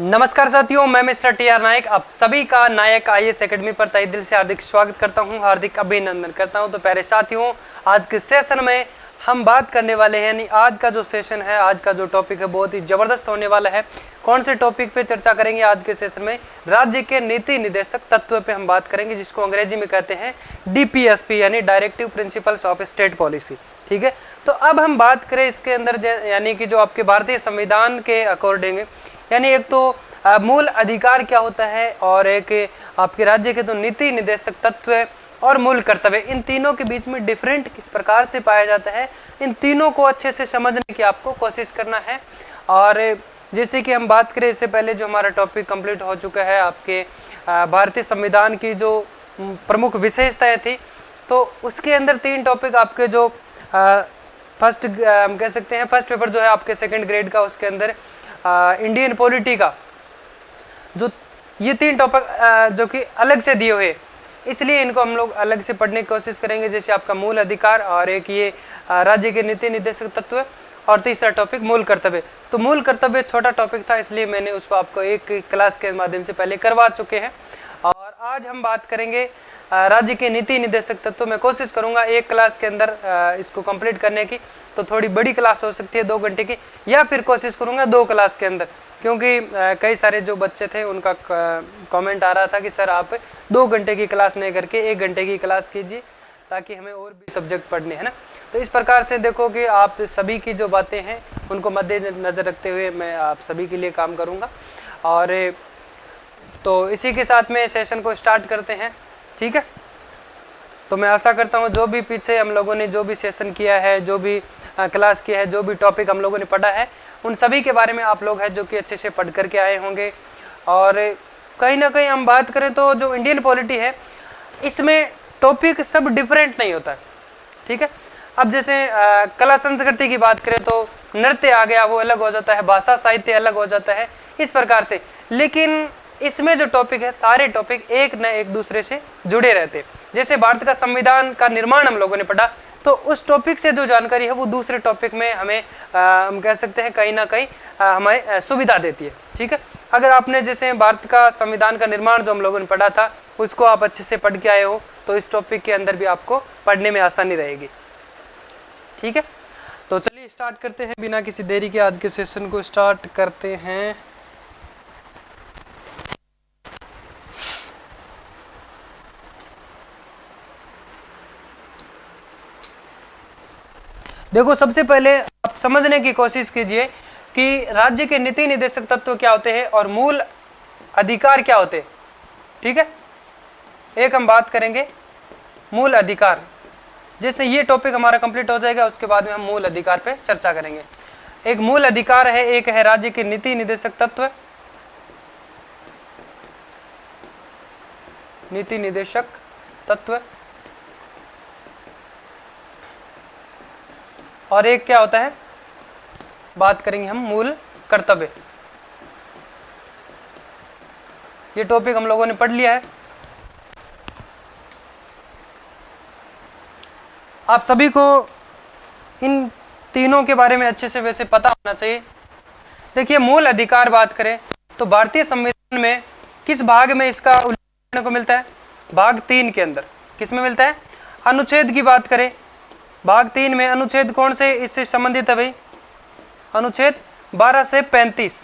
नमस्कार साथियों, मैं मिस्टर टी.आर. नायक आप सभी का नायक आईएएस एकेडमी पर तहे दिल से हार्दिक स्वागत करता हूं, हार्दिक अभिनंदन करता हूं। तो प्यारे साथियों, आज के सेशन में हम बात करने वाले हैं, यानी आज का जो सेशन है, आज का जो टॉपिक है बहुत ही जबरदस्त होने वाला है। कौन से टॉपिक पे चर्चा करेंगे आज के सेशन में? राज्य के नीति निदेशक तत्व पे हम बात करेंगे, जिसको अंग्रेजी में कहते हैं डीपीएसपी यानी directive principles of state policy. ठीक है, तो अब हम बात करें इसके अंदर यानी कि जो आपके भारतीय संविधान के अकॉर्डिंग, यानी एक तो मूल अधिकार क्या होता है और एक आपके राज्य के जो नीति निदेशक तत्व है और मूल कर्तव्य, इन तीनों के बीच में डिफरेंट किस प्रकार से पाया जाता है, इन तीनों को अच्छे से समझने की आपको कोशिश करना है। और जैसे कि हम बात करें, इससे पहले जो हमारा टॉपिक कंप्लीट हो चुका है, आपके भारतीय संविधान की जो प्रमुख विशेषताएं थी, तो उसके अंदर 3 टॉपिक आपके जो फर्स्ट हम कह सकते हैं फर्स्ट पेपर जो है आपके सेकंड ग्रेड का, उसके अंदर इंडियन पॉलिटी का जो ये 3 टॉपिक जो कि अलग से दिए हुए, इसलिए इनको हम लोग अलग से पढ़ने की कोशिश करेंगे। जैसे आपका मूल अधिकार और एक ये राज्य के नीति निदेशक तत्व और तीसरा टॉपिक मूल कर्तव्य। तो मूल कर्तव्य छोटा टॉपिक था, इसलिए मैंने उसको आपको एक क्लास के माध्यम से पहले करवा चुके हैं। और आज हम बात करेंगे राज्य के नीति निदेशक तत्व। मैं कोशिश करूंगा एक क्लास के अंदर इसको कंप्लीट करने की, तो थोड़ी बड़ी क्लास हो सकती है 2 घंटे की, या फिर कोशिश करूंगा 2 क्लास के अंदर, क्योंकि कई सारे जो बच्चे थे उनका कमेंट आ रहा था कि सर आप 2 घंटे की क्लास नहीं करके 1 घंटे की क्लास कीजिए, ताकि हमें और भी सब्जेक्ट पढ़ने हैं ना। तो इस प्रकार से देखो कि आप सभी की जो बातें हैं उनको मद्देनजर रखते हुए मैं आप सभी के लिए काम करूँगा। और तो इसी के साथ में सेशन को स्टार्ट करते हैं। ठीक है, तो मैं आशा करता हूँ जो भी पीछे हम लोगों ने जो भी सेशन किया है, जो भी क्लास किया है, जो भी टॉपिक हम लोगों ने पढ़ा है, उन सभी के बारे में आप लोग हैं जो कि अच्छे से पढ़ करके आए होंगे। और कहीं ना कहीं हम बात करें तो जो इंडियन पॉलिटी है, इसमें टॉपिक सब डिफरेंट नहीं होता है। ठीक है, अब जैसे कला संस्कृति की बात करें तो नृत्य आ गया, वो अलग हो जाता है, भाषा साहित्य अलग हो जाता है, इस प्रकार से। लेकिन इसमें जो टॉपिक है, सारे टॉपिक एक न एक दूसरे से जुड़े रहते हैं। जैसे भारत का संविधान का निर्माण हम लोगों ने पढ़ा, तो उस टॉपिक से जो जानकारी है वो दूसरे टॉपिक में हमें हम कह सकते हैं कहीं ना कहीं हमें सुविधा देती है। ठीक है, अगर आपने जैसे भारत का संविधान का निर्माण जो हम लोगों ने पढ़ा था, उसको आप अच्छे से पढ़ के आए हो, तो इस टॉपिक के अंदर भी आपको पढ़ने में आसानी रहेगी। ठीक है, तो चलिए स्टार्ट करते हैं, बिना किसी देरी के आज के सेशन को स्टार्ट करते हैं। देखो, सबसे पहले आप समझने की कोशिश कीजिए कि राज्य के नीति निदेशक तत्व क्या होते हैं और मूल अधिकार क्या होते हैं। ठीक है, एक हम बात करेंगे मूल अधिकार। जैसे ये टॉपिक हमारा कंप्लीट हो जाएगा, उसके बाद में हम मूल अधिकार पे चर्चा करेंगे। एक मूल अधिकार है, एक है राज्य के नीति निदेशक तत्व, नीति निदेशक तत्व, और एक क्या होता है, बात करेंगे हम मूल कर्तव्य। ये टॉपिक हम लोगों ने पढ़ लिया है। आप सभी को इन तीनों के बारे में अच्छे से वैसे पता होना चाहिए। देखिए, मूल अधिकार बात करें तो भारतीय संविधान में किस भाग में इसका उल्लेख करने को मिलता है? भाग 3 के अंदर। किस में मिलता है? अनुच्छेद की बात करें, भाग 3 में अनुच्छेद कौन से इससे संबंधित है भाई? अनुच्छेद 12 से 35।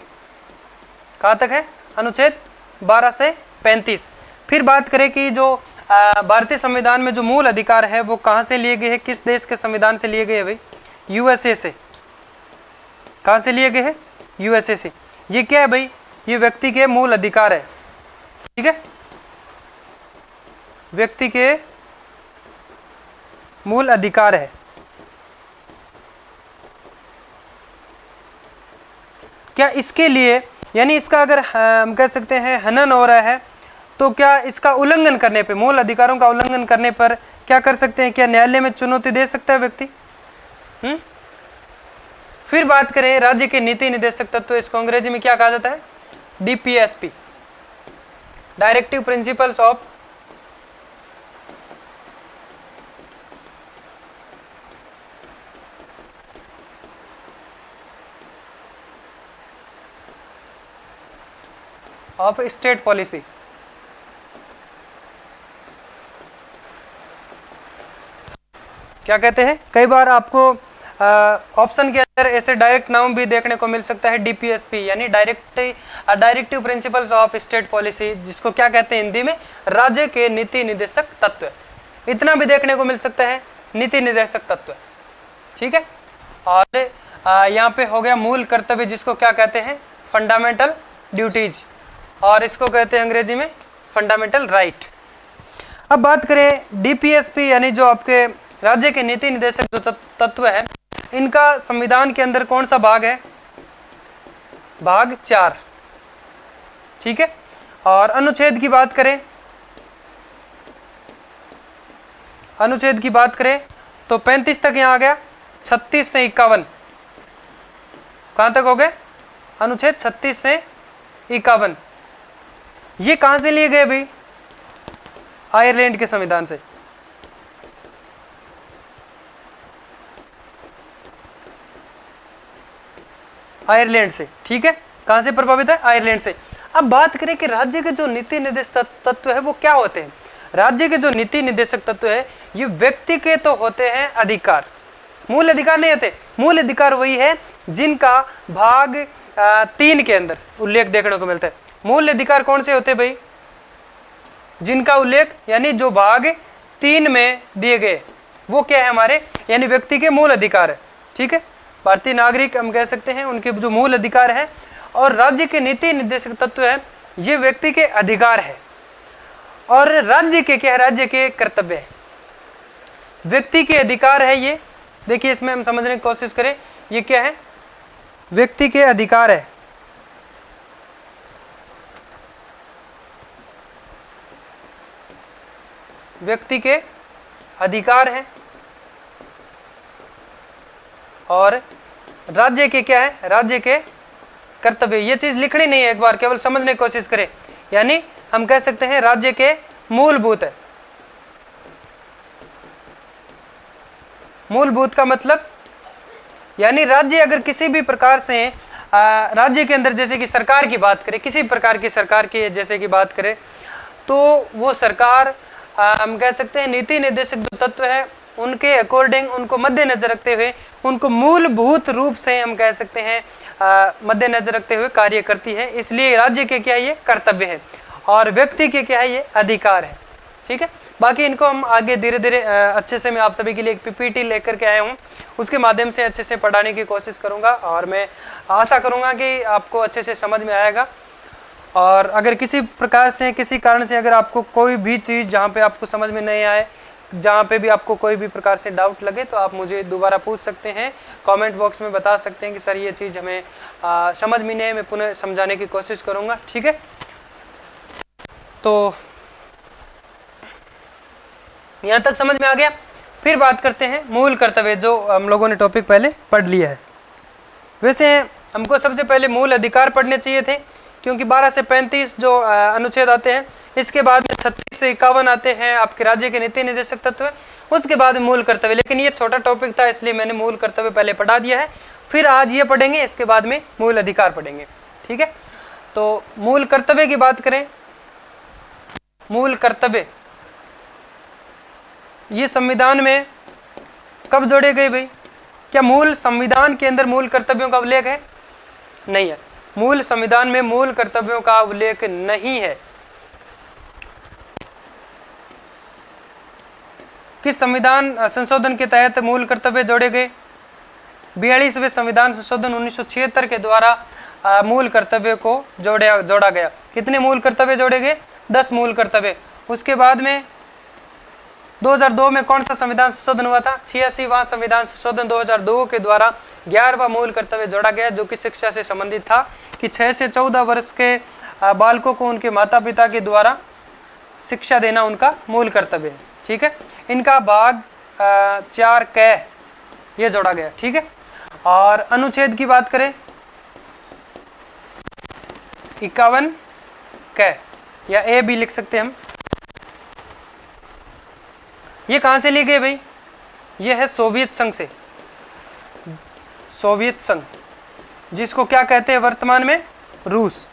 कहाँ तक है? अनुच्छेद 12 से 35। फिर बात करें कि जो भारतीय संविधान में जो मूल अधिकार है वो कहाँ से लिए गए हैं, किस देश के संविधान से लिए गए हैं भाई? यूएसए से। कहाँ से लिए गए हैं? यूएसए से। ये क्या है भाई? ये व्यक्ति के मूल अधिकार है। ठीक है, व्यक्ति के मूल अधिकार है। क्या इसके लिए, यानी इसका अगर हम कह सकते हैं हनन हो रहा है, तो क्या इसका उल्लंघन करने पे, मूल अधिकारों का उल्लंघन करने पर क्या कर सकते हैं? क्या न्यायालय में चुनौती दे सकता है व्यक्ति? फिर बात करें राज्य के नीति निदेशक तत्व, इसको अंग्रेजी में क्या कहा जाता है? DPSP, directive principles of of state policy. क्या कहते हैं, कई बार आपको ऑप्शन के अंदर ऐसे डायरेक्ट नाम भी देखने को मिल सकता है, डीपीएसपी यानी directive principles of state policy, जिसको क्या कहते हैं हिंदी में, राज्य के नीति निर्देशक तत्व। इतना भी देखने को मिल सकता है, नीति निर्देशक तत्व। ठीक है, और यहाँ पे हो गया मूल कर्तव्य, जिसको क्या कहते हैं, फंडामेंटल ड्यूटीज, और इसको कहते हैं अंग्रेजी में फंडामेंटल राइट। अब बात करें डीपीएसपी यानी जो आपके राज्य के नीति निर्देशक जो तत्व है, इनका संविधान के अंदर कौन सा भाग है, भाग 4। ठीक है, और अनुच्छेद की बात करें, अनुच्छेद की बात करें तो 35 तक यहाँ आ गया, 36 से 51 कहाँ तक हो गए, अनुच्छेद 36 से 51। ये कहाँ से लिए गए भाई, आयरलैंड के संविधान से। आयरलैंड से, ठीक है, कहां से प्रभावित है, आयरलैंड से। अब बात करें कि राज्य के जो नीति निर्देशक तत्व है वो क्या होते हैं। राज्य के जो नीति निर्देशक तत्व है ये व्यक्ति के तो होते हैं अधिकार, मूल अधिकार नहीं होते। मूल अधिकार वही है जिनका भाग 3 के अंदर उल्लेख देखने को मिलता है। मूल अधिकार कौन से होते हैं भाई, जिनका उल्लेख यानी जो भाग 3 में दिए गए, वो क्या है हमारे, यानी व्यक्ति के मूल अधिकार है। ठीक है, भारतीय नागरिक हम कह सकते हैं, उनके जो मूल अधिकार है। और राज्य के नीति निर्देशक तत्व है ये व्यक्ति के अधिकार है, और राज्य के क्या है, राज्य के कर्तव्य है। व्यक्ति के अधिकार है ये, देखिए इसमें हम समझने की कोशिश करें, ये क्या है, व्यक्ति के अधिकार है। व्यक्ति के अधिकार है, और राज्य के क्या है, राज्य के कर्तव्य। ये चीज लिखनी नहीं है, एक बार केवल समझने की कोशिश करें। यानी हम कह सकते हैं राज्य के मूलभूत है। मूलभूत का मतलब यानी राज्य अगर किसी भी प्रकार से राज्य के अंदर जैसे कि सरकार की बात करें, किसी प्रकार की सरकार की जैसे की बात करें, तो वो सरकार हम कह सकते हैं नीति निर्देशक जो तत्व है उनके अकॉर्डिंग, उनको मद्देनजर रखते हुए, उनको मूलभूत रूप से हम कह सकते हैं मद्देनजर रखते हुए कार्य करती है। इसलिए राज्य के क्या है, ये कर्तव्य है, और व्यक्ति के क्या है, ये अधिकार है। ठीक है, बाकी इनको हम आगे धीरे धीरे अच्छे से, मैं आप सभी के लिए एक पीपीटी लेकर के आया हूँ, उसके माध्यम से अच्छे से पढ़ाने की कोशिश करूँगा, और मैं आशा करूँगा कि आपको अच्छे से समझ में आएगा। और अगर किसी प्रकार से, किसी कारण से अगर आपको कोई भी चीज़ जहाँ पे आपको समझ में नहीं आए, जहाँ पे भी आपको कोई भी प्रकार से डाउट लगे, तो आप मुझे दोबारा पूछ सकते हैं, कमेंट बॉक्स में बता सकते हैं कि सर ये चीज़ हमें समझ में नहीं है, मैं पुनः समझाने की कोशिश करूँगा। ठीक है, तो यहाँ तक समझ में आ गया। फिर बात करते हैं मूल कर्तव्य, जो हम लोगों ने टॉपिक पहले पढ़ लिया है। वैसे हमको सबसे पहले मूल अधिकार पढ़ने चाहिए थे, क्योंकि 12 से 35 जो अनुच्छेद आते हैं, इसके बाद में 36 से 51 आते हैं आपके राज्य के नीति निर्देशक तत्व, उसके बाद मूल कर्तव्य। लेकिन ये छोटा टॉपिक था, इसलिए मैंने मूल कर्तव्य पहले पढ़ा दिया है। फिर आज ये पढ़ेंगे, इसके बाद में मूल अधिकार पढ़ेंगे। ठीक है, तो मूल कर्तव्य की बात करें, मूल कर्तव्य ये संविधान में कब जोड़े गए भाई? क्या मूल संविधान के अंदर मूल कर्तव्यों का उल्लेख है? नहीं है, मूल संविधान में मूल कर्तव्यों का उल्लेख नहीं है। किस संविधान संशोधन के तहत मूल कर्तव्य जोड़े गए? 42वें संविधान संशोधन 1976 के द्वारा मूल कर्तव्य को जोड़ा गया। कितने मूल कर्तव्य जोड़े गए? 10 मूल कर्तव्य। उसके बाद में 2002 में कौन सा संविधान संशोधन हुआ था? 86वां संविधान संशोधन 2002 के द्वारा 11वां मूल कर्तव्य जोड़ा गया, जो कि शिक्षा से संबंधित था कि 6 से 14 वर्ष के बालकों को उनके माता पिता के द्वारा शिक्षा देना उनका मूल कर्तव्य है। ठीक है, इनका भाग 4 क ये जोड़ा गया। ठीक है, और अनुच्छेद की बात करें 51 क या ए भी लिख सकते हैं हम। ये कहां से लिए गए भाई? ये है सोवियत संघ से। सोवियत संघ जिसको क्या कहते हैं वर्तमान में? रूस।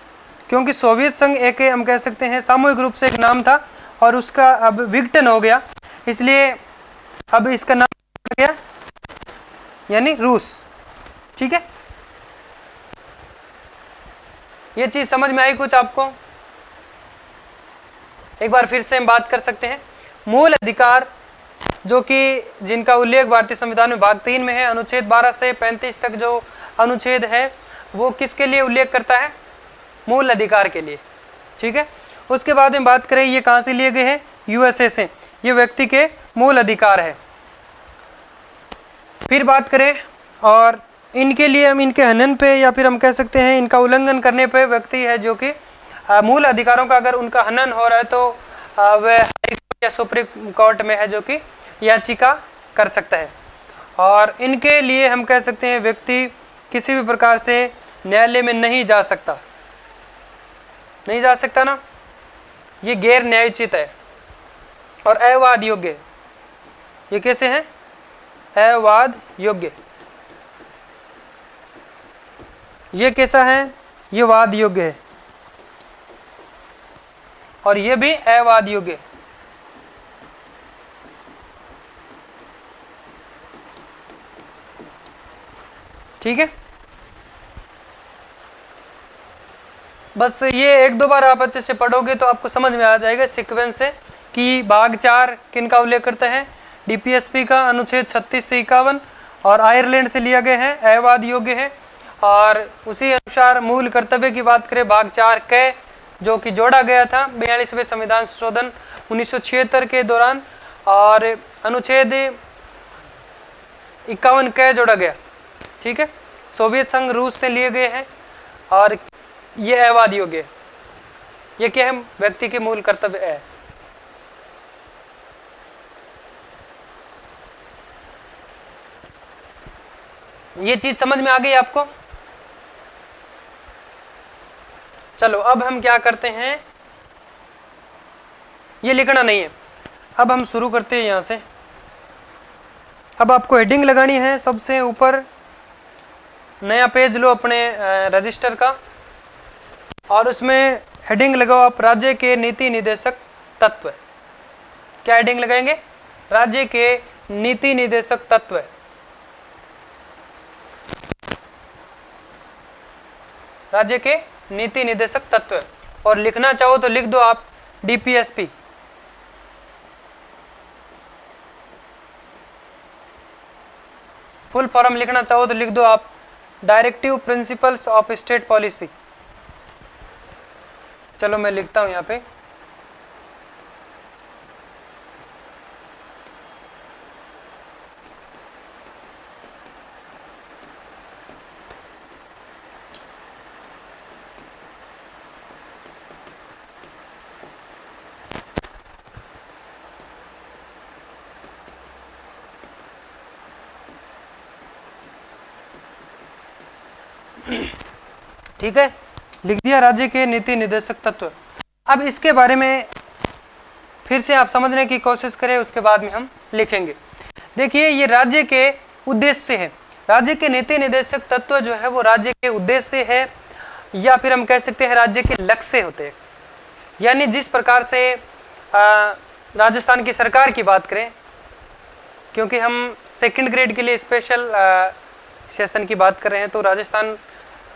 क्योंकि सोवियत संघ एक हम कह सकते हैं सामूहिक रूप से एक नाम था और उसका अब विघटन हो गया, इसलिए अब इसका नाम गया यानी रूस। ठीक है, ये चीज समझ में आई कुछ आपको? एक बार फिर से हम बात कर सकते हैं। मूल अधिकार जो कि जिनका उल्लेख भारतीय संविधान में भाग 3 में है, अनुच्छेद 12 से 35 तक जो अनुच्छेद है वो किसके लिए उल्लेख करता है? मूल अधिकार के लिए। ठीक है, उसके बाद में बात करें ये कहाँ से लिए गए हैं? यूएसए से। ये व्यक्ति के मूल अधिकार है। फिर बात करें और इनके लिए हम इनके हनन पे या फिर हम कह सकते हैं इनका उल्लंघन करने पे व्यक्ति है जो कि मूल अधिकारों का अगर उनका हनन हो रहा है तो वह हाई कोर्ट या सुप्रीम कोर्ट में है जो कि याचिका कर सकता है। और इनके लिए हम कह सकते हैं व्यक्ति किसी भी प्रकार से न्यायालय में नहीं जा सकता, नहीं जा सकता ना, ये गैर न्यायोचित है और अवाद योग्य है। ये कैसे हैं? अवाद योग्य। ये कैसा है? ये वाद योग्य है और ये भी अवाद योग्य है। ठीक है, बस ये एक दो बार आप अच्छे से पढ़ोगे तो आपको समझ में आ जाएगा सीक्वेंस से कि भाग 4 किन का उल्लेख करते हैं? डीपीएसपी का अनुच्छेद 36 से 51 और आयरलैंड से लिया गया है, अवाद योग्य है। और उसी अनुसार मूल कर्तव्य की बात करें भाग 4 क जो कि जोड़ा गया था 42वें संविधान संशोधन 1976 के दौरान, और अनुच्छेद 51 क जोड़ा गया। ठीक है, सोवियत संघ रूस से लिए गए हैं और ये अवाद योग्य है। ये क्या है? व्यक्ति के मूल कर्तव्य है। ये चीज समझ में आ गई आपको? चलो अब हम क्या करते हैं, ये लिखना नहीं है, अब हम शुरू करते हैं यहां से। अब आपको हेडिंग लगानी है सबसे ऊपर, नया पेज लो अपने रजिस्टर का और उसमें हेडिंग लगाओ आप राज्य के नीति निर्देशक तत्व। क्या हेडिंग लगाएंगे? राज्य के नीति निर्देशक तत्व। राज्य के नीति निर्देशक तत्व। और लिखना चाहो तो लिख दो आप डीपीएसपी। फुल फॉर्म लिखना चाहो तो लिख दो आप directive principles of state policy. चलो मैं लिखता हूं यहां पे। ठीक है, लिख दिया राज्य के नीति निर्देशक तत्व। अब इसके बारे में फिर से आप समझने की कोशिश करें, उसके बाद में हम लिखेंगे। देखिए ये राज्य के उद्देश्य है। राज्य के नीति निर्देशक तत्व जो है वो राज्य के उद्देश्य है या फिर हम कह सकते हैं राज्य के लक्ष्य होते हैं। यानी जिस प्रकार से राजस्थान की सरकार की बात करें, क्योंकि हम सेकंड ग्रेड के लिए स्पेशल सेशन की बात कर रहे हैं, तो राजस्थान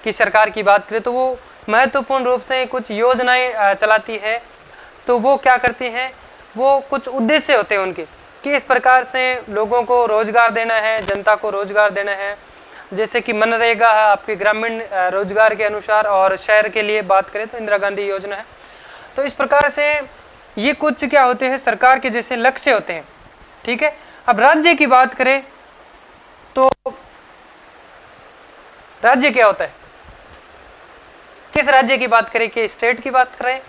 की सरकार की बात करें तो वो महत्वपूर्ण रूप से कुछ योजनाएं चलाती है। तो वो क्या करती हैं, वो कुछ उद्देश्य होते हैं उनके कि इस प्रकार से लोगों को रोजगार देना है, जनता को रोजगार देना है। जैसे कि मनरेगा है आपके ग्रामीण रोजगार के अनुसार, और शहर के लिए बात करें तो इंदिरा गांधी योजना है। तो इस प्रकार से ये कुछ क्या होते हैं, सरकार के जैसे लक्ष्य होते हैं। ठीक है, अब राज्य की बात करें तो राज्य क्या होता है? किस राज्य की बात करें कि स्टेट की बात करें?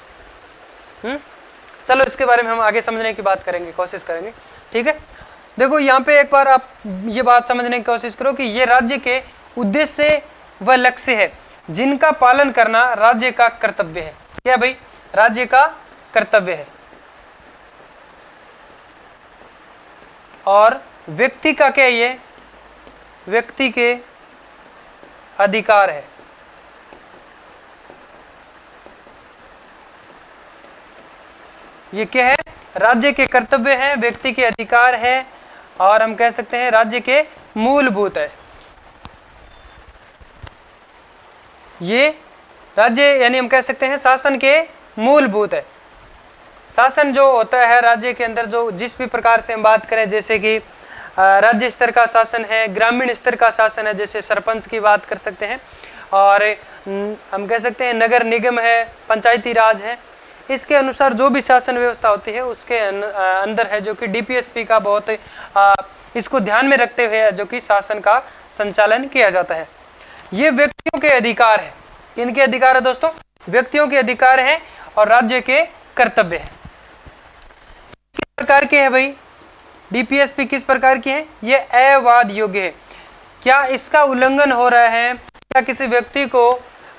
चलो इसके बारे में हम आगे समझने की बात करेंगे, कोशिश करेंगे। ठीक है, देखो यहाँ पे एक बार आप ये बात समझने की कोशिश करो कि ये राज्य के उद्देश्य व लक्ष्य है जिनका पालन करना राज्य का कर्तव्य है। क्या भाई? राज्य का कर्तव्य है। और व्यक्ति का क्या? ये व्यक्ति के अधिकार है। ये क्या है? राज्य के कर्तव्य है, व्यक्ति के अधिकार है, और हम कह सकते हैं राज्य के मूलभूत है। ये राज्य यानी हम कह सकते हैं शासन के मूलभूत है। शासन जो होता है राज्य के अंदर, जो जिस भी प्रकार से हम बात करें, जैसे कि राज्य स्तर का शासन है, ग्रामीण स्तर का शासन है, जैसे सरपंच की बात कर सकते हैं, और हम कह सकते हैं नगर निगम है, पंचायती राज है। इसके अनुसार जो भी शासन व्यवस्था होती है उसके अंदर है जो कि डीपीएसपी का बहुत इसको ध्यान में रखते हुए जो कि शासन का संचालन किया जाता है। ये व्यक्तियों के अधिकार है। किनके अधिकार है दोस्तों? व्यक्तियों के अधिकार है और राज्य के कर्तव्य है। किस प्रकार के है भाई? डीपीएसपी किस प्रकार की है? ये अवाद योग्य है। क्या इसका उल्लंघन हो रहा है? क्या किसी व्यक्ति को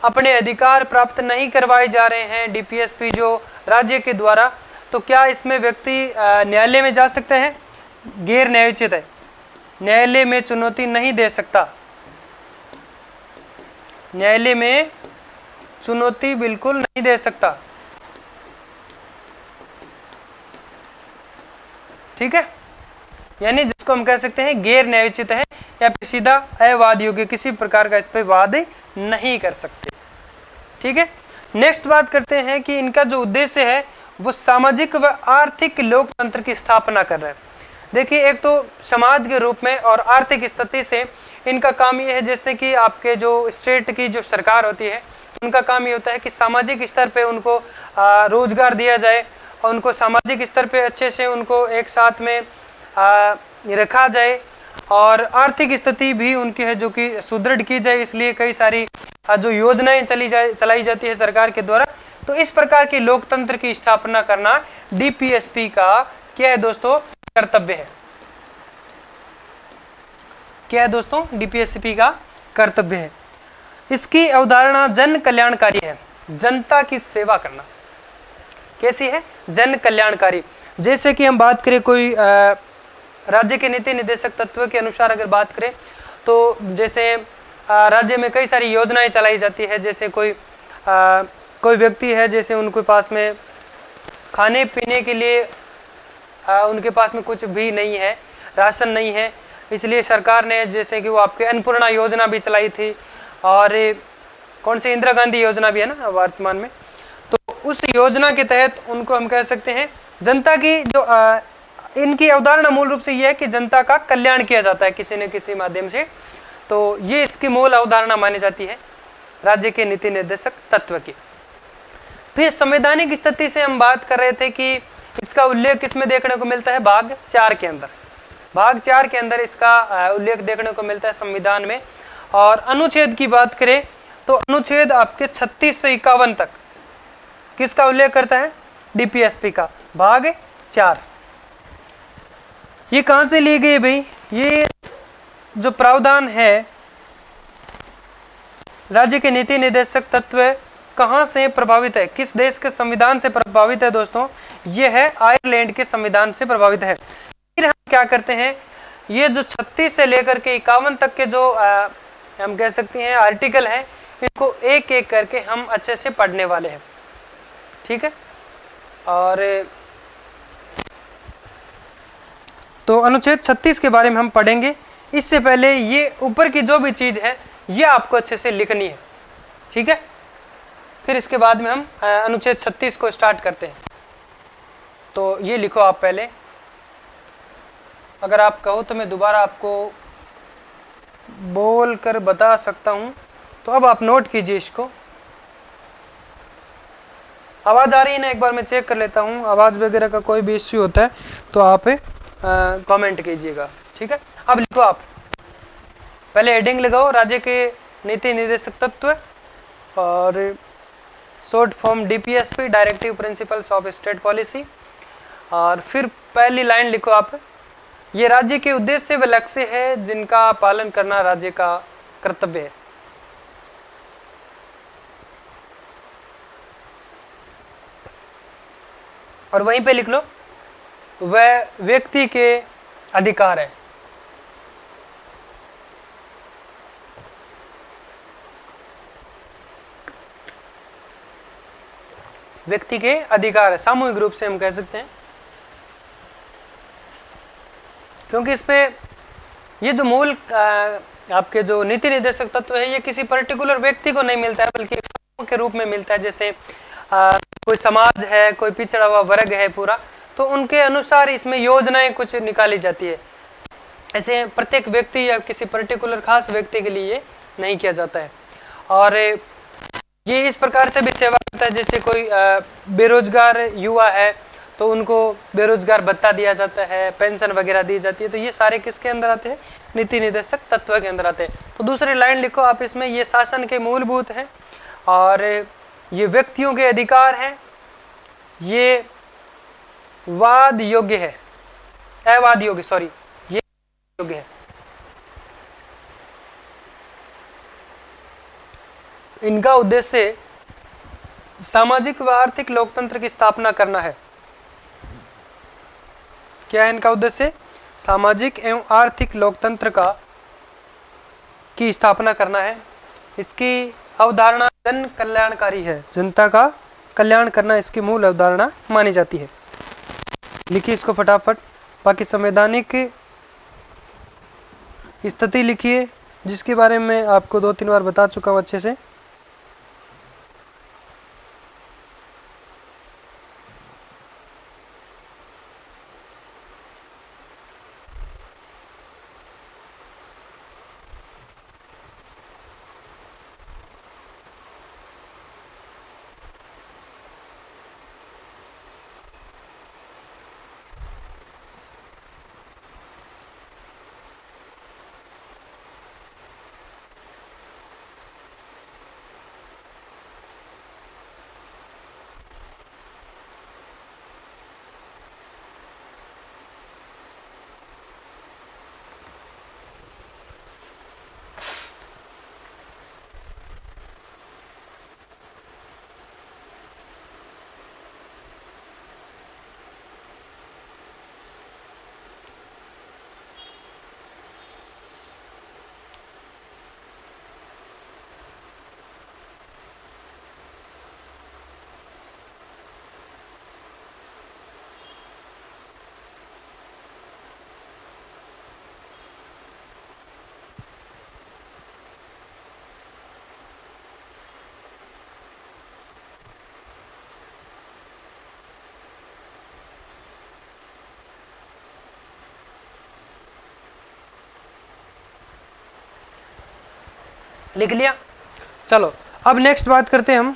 अपने अधिकार प्राप्त नहीं करवाए जा रहे हैं डीपीएसपी जो राज्य के द्वारा, तो क्या इसमें व्यक्ति न्यायालय में जा सकते हैं? गैर न्यायोचित है, न्यायालय में चुनौती नहीं दे सकता। न्यायालय में चुनौती बिल्कुल नहीं दे सकता। ठीक है, यानी जिसको हम कह सकते हैं गैर न्यायोचित है, या फिर सीधा अवाद योग्य, किसी प्रकार का इस पर वाद नहीं कर सकते। ठीक है, नेक्स्ट बात करते हैं कि इनका जो उद्देश्य है वो सामाजिक व आर्थिक लोकतंत्र की स्थापना कर रहा है। देखिए, एक तो समाज के रूप में और आर्थिक स्थिति से इनका काम ये है, जैसे कि आपके जो स्टेट की जो सरकार होती है उनका काम ये होता है कि सामाजिक स्तर पे उनको रोजगार दिया जाए, और उनको सामाजिक स्तर पे अच्छे से उनको एक साथ में रखा जाए, और आर्थिक स्थिति भी उनकी है जो कि सुदृढ़ की जाए। इसलिए कई सारी जो योजनाएं चलाई जाती है सरकार के द्वारा। तो इस प्रकार के लोकतंत्र की स्थापना करना डीपीएसपी का क्या है दोस्तों? कर्तव्य है। क्या है दोस्तों? डीपीएसपी का कर्तव्य है। इसकी अवधारणा जन कल्याणकारी है, जनता की सेवा करना। कैसी है? जन कल्याणकारी। जैसे कि हम बात करें कोई राज्य के नीति निर्देशक तत्व के अनुसार अगर बात करें तो जैसे राज्य में कई सारी योजनाएं चलाई जाती है। जैसे कोई व्यक्ति है, जैसे उनके पास में खाने पीने के लिए उनके पास में कुछ भी नहीं है, राशन नहीं है, इसलिए सरकार ने जैसे कि वो आपके अन्नपूर्णा योजना भी चलाई थी, और कौन सी इंदिरा गांधी योजना भी है ना वर्तमान में। तो उस योजना के तहत उनको हम कह सकते हैं जनता की जो इनकी अवधारणा मूल रूप से यह है कि जनता का कल्याण किया जाता है किसी न किसी माध्यम से। तो ये इसकी मूल अवधारणा मानी जाती है राज्य के नीति निर्देशक तत्व की। फिर संवैधानिक स्थिति से हम बात कर रहे थे कि इसका उल्लेख किसमें देखने को मिलता है? भाग 4 के अंदर। भाग 4 के अंदर इसका उल्लेख देखने को मिलता है संविधान में। और अनुच्छेद की बात करें तो अनुच्छेद आपके 36 से 51 तक किसका उल्लेख करता है? डीपीएसपी का, भाग 4। ये कहां से लिए गए भाई? ये जो प्रावधान है राज्य के नीति निर्देशक तत्व कहां से प्रभावित है? किस देश के संविधान से प्रभावित है दोस्तों? ये है आयरलैंड के संविधान से प्रभावित है। फिर हम क्या करते हैं, ये जो 36 से लेकर के 51 तक के जो हम कह सकते हैं आर्टिकल हैं, इनको एक एक करके हम अच्छे से पढ़ने वाले हैं। ठीक है, और तो अनुच्छेद 36 के बारे में हम पढ़ेंगे। इससे पहले ये ऊपर की जो भी चीज है ये आपको अच्छे से लिखनी है। ठीक है, फिर इसके बाद में हम अनुच्छेद 36 को स्टार्ट करते हैं। तो ये लिखो आप पहले, अगर आप कहो तो मैं दोबारा आपको बोल कर बता सकता हूं। तो अब आप नोट कीजिए इसको। आवाज़ आ रही है ना? एक बार मैं चेक कर लेता हूं। आवाज़ वगैरह का कोई भी इश्यू होता है तो आप कमेंट कीजिएगा। ठीक है, अब लिखो आप पहले हेडिंग लगाओ, राज्य के नीति निर्देशक तत्व, और short form DPSP, directive principles of state policy. और फिर पहली लाइन लिखो आप, ये राज्य के उद्देश्य व लक्ष्य है जिनका पालन करना राज्य का कर्तव्य है। और वहीं पे लिख लो, वह व्यक्ति के अधिकार है। व्यक्ति के अधिकार है, सामूहिक रूप से हम कह सकते हैं, क्योंकि इस पे ये जो मूल आपके जो नीति निर्देशक तत्व है ये किसी पर्टिकुलर व्यक्ति को नहीं मिलता है, बल्कि एक समूह के रूप में मिलता है। जैसे कोई समाज है, कोई पिछड़ा हुआ वर्ग है पूरा, तो उनके अनुसार इसमें योजनाएं कुछ निकाली जाती है। ऐसे प्रत्येक व्यक्ति या किसी पर्टिकुलर खास व्यक्ति के लिए ये नहीं किया जाता है। और ये इस प्रकार से भी सेवा करता है, जैसे कोई बेरोजगार युवा है तो उनको बेरोजगार भत्ता दिया जाता है, पेंशन वगैरह दी जाती है। तो ये सारे किसके अंदर आते हैं? नीति निर्देशक तत्व के अंदर आते हैं। तो दूसरी लाइन लिखो आप इसमें, ये शासन के मूलभूत हैं और ये व्यक्तियों के अधिकार हैं, ये वाद योग्य है, अवाद योग्य, सॉरी, ये योग्य है। इनका उद्देश्य सामाजिक व आर्थिक लोकतंत्र की स्थापना करना है। क्या है इनका उद्देश्य? सामाजिक एवं आर्थिक लोकतंत्र की स्थापना करना है। इसकी अवधारणा जन कल्याणकारी है, जनता का कल्याण करना इसकी मूल अवधारणा मानी जाती है। लिखिए इसको फटाफट। बाकी संवैधानिक स्थिति लिखिए, जिसके बारे में आपको 2-3 बार बता चुका हूँ अच्छे से। लिख लिया? चलो अब नेक्स्ट बात करते हैं हम।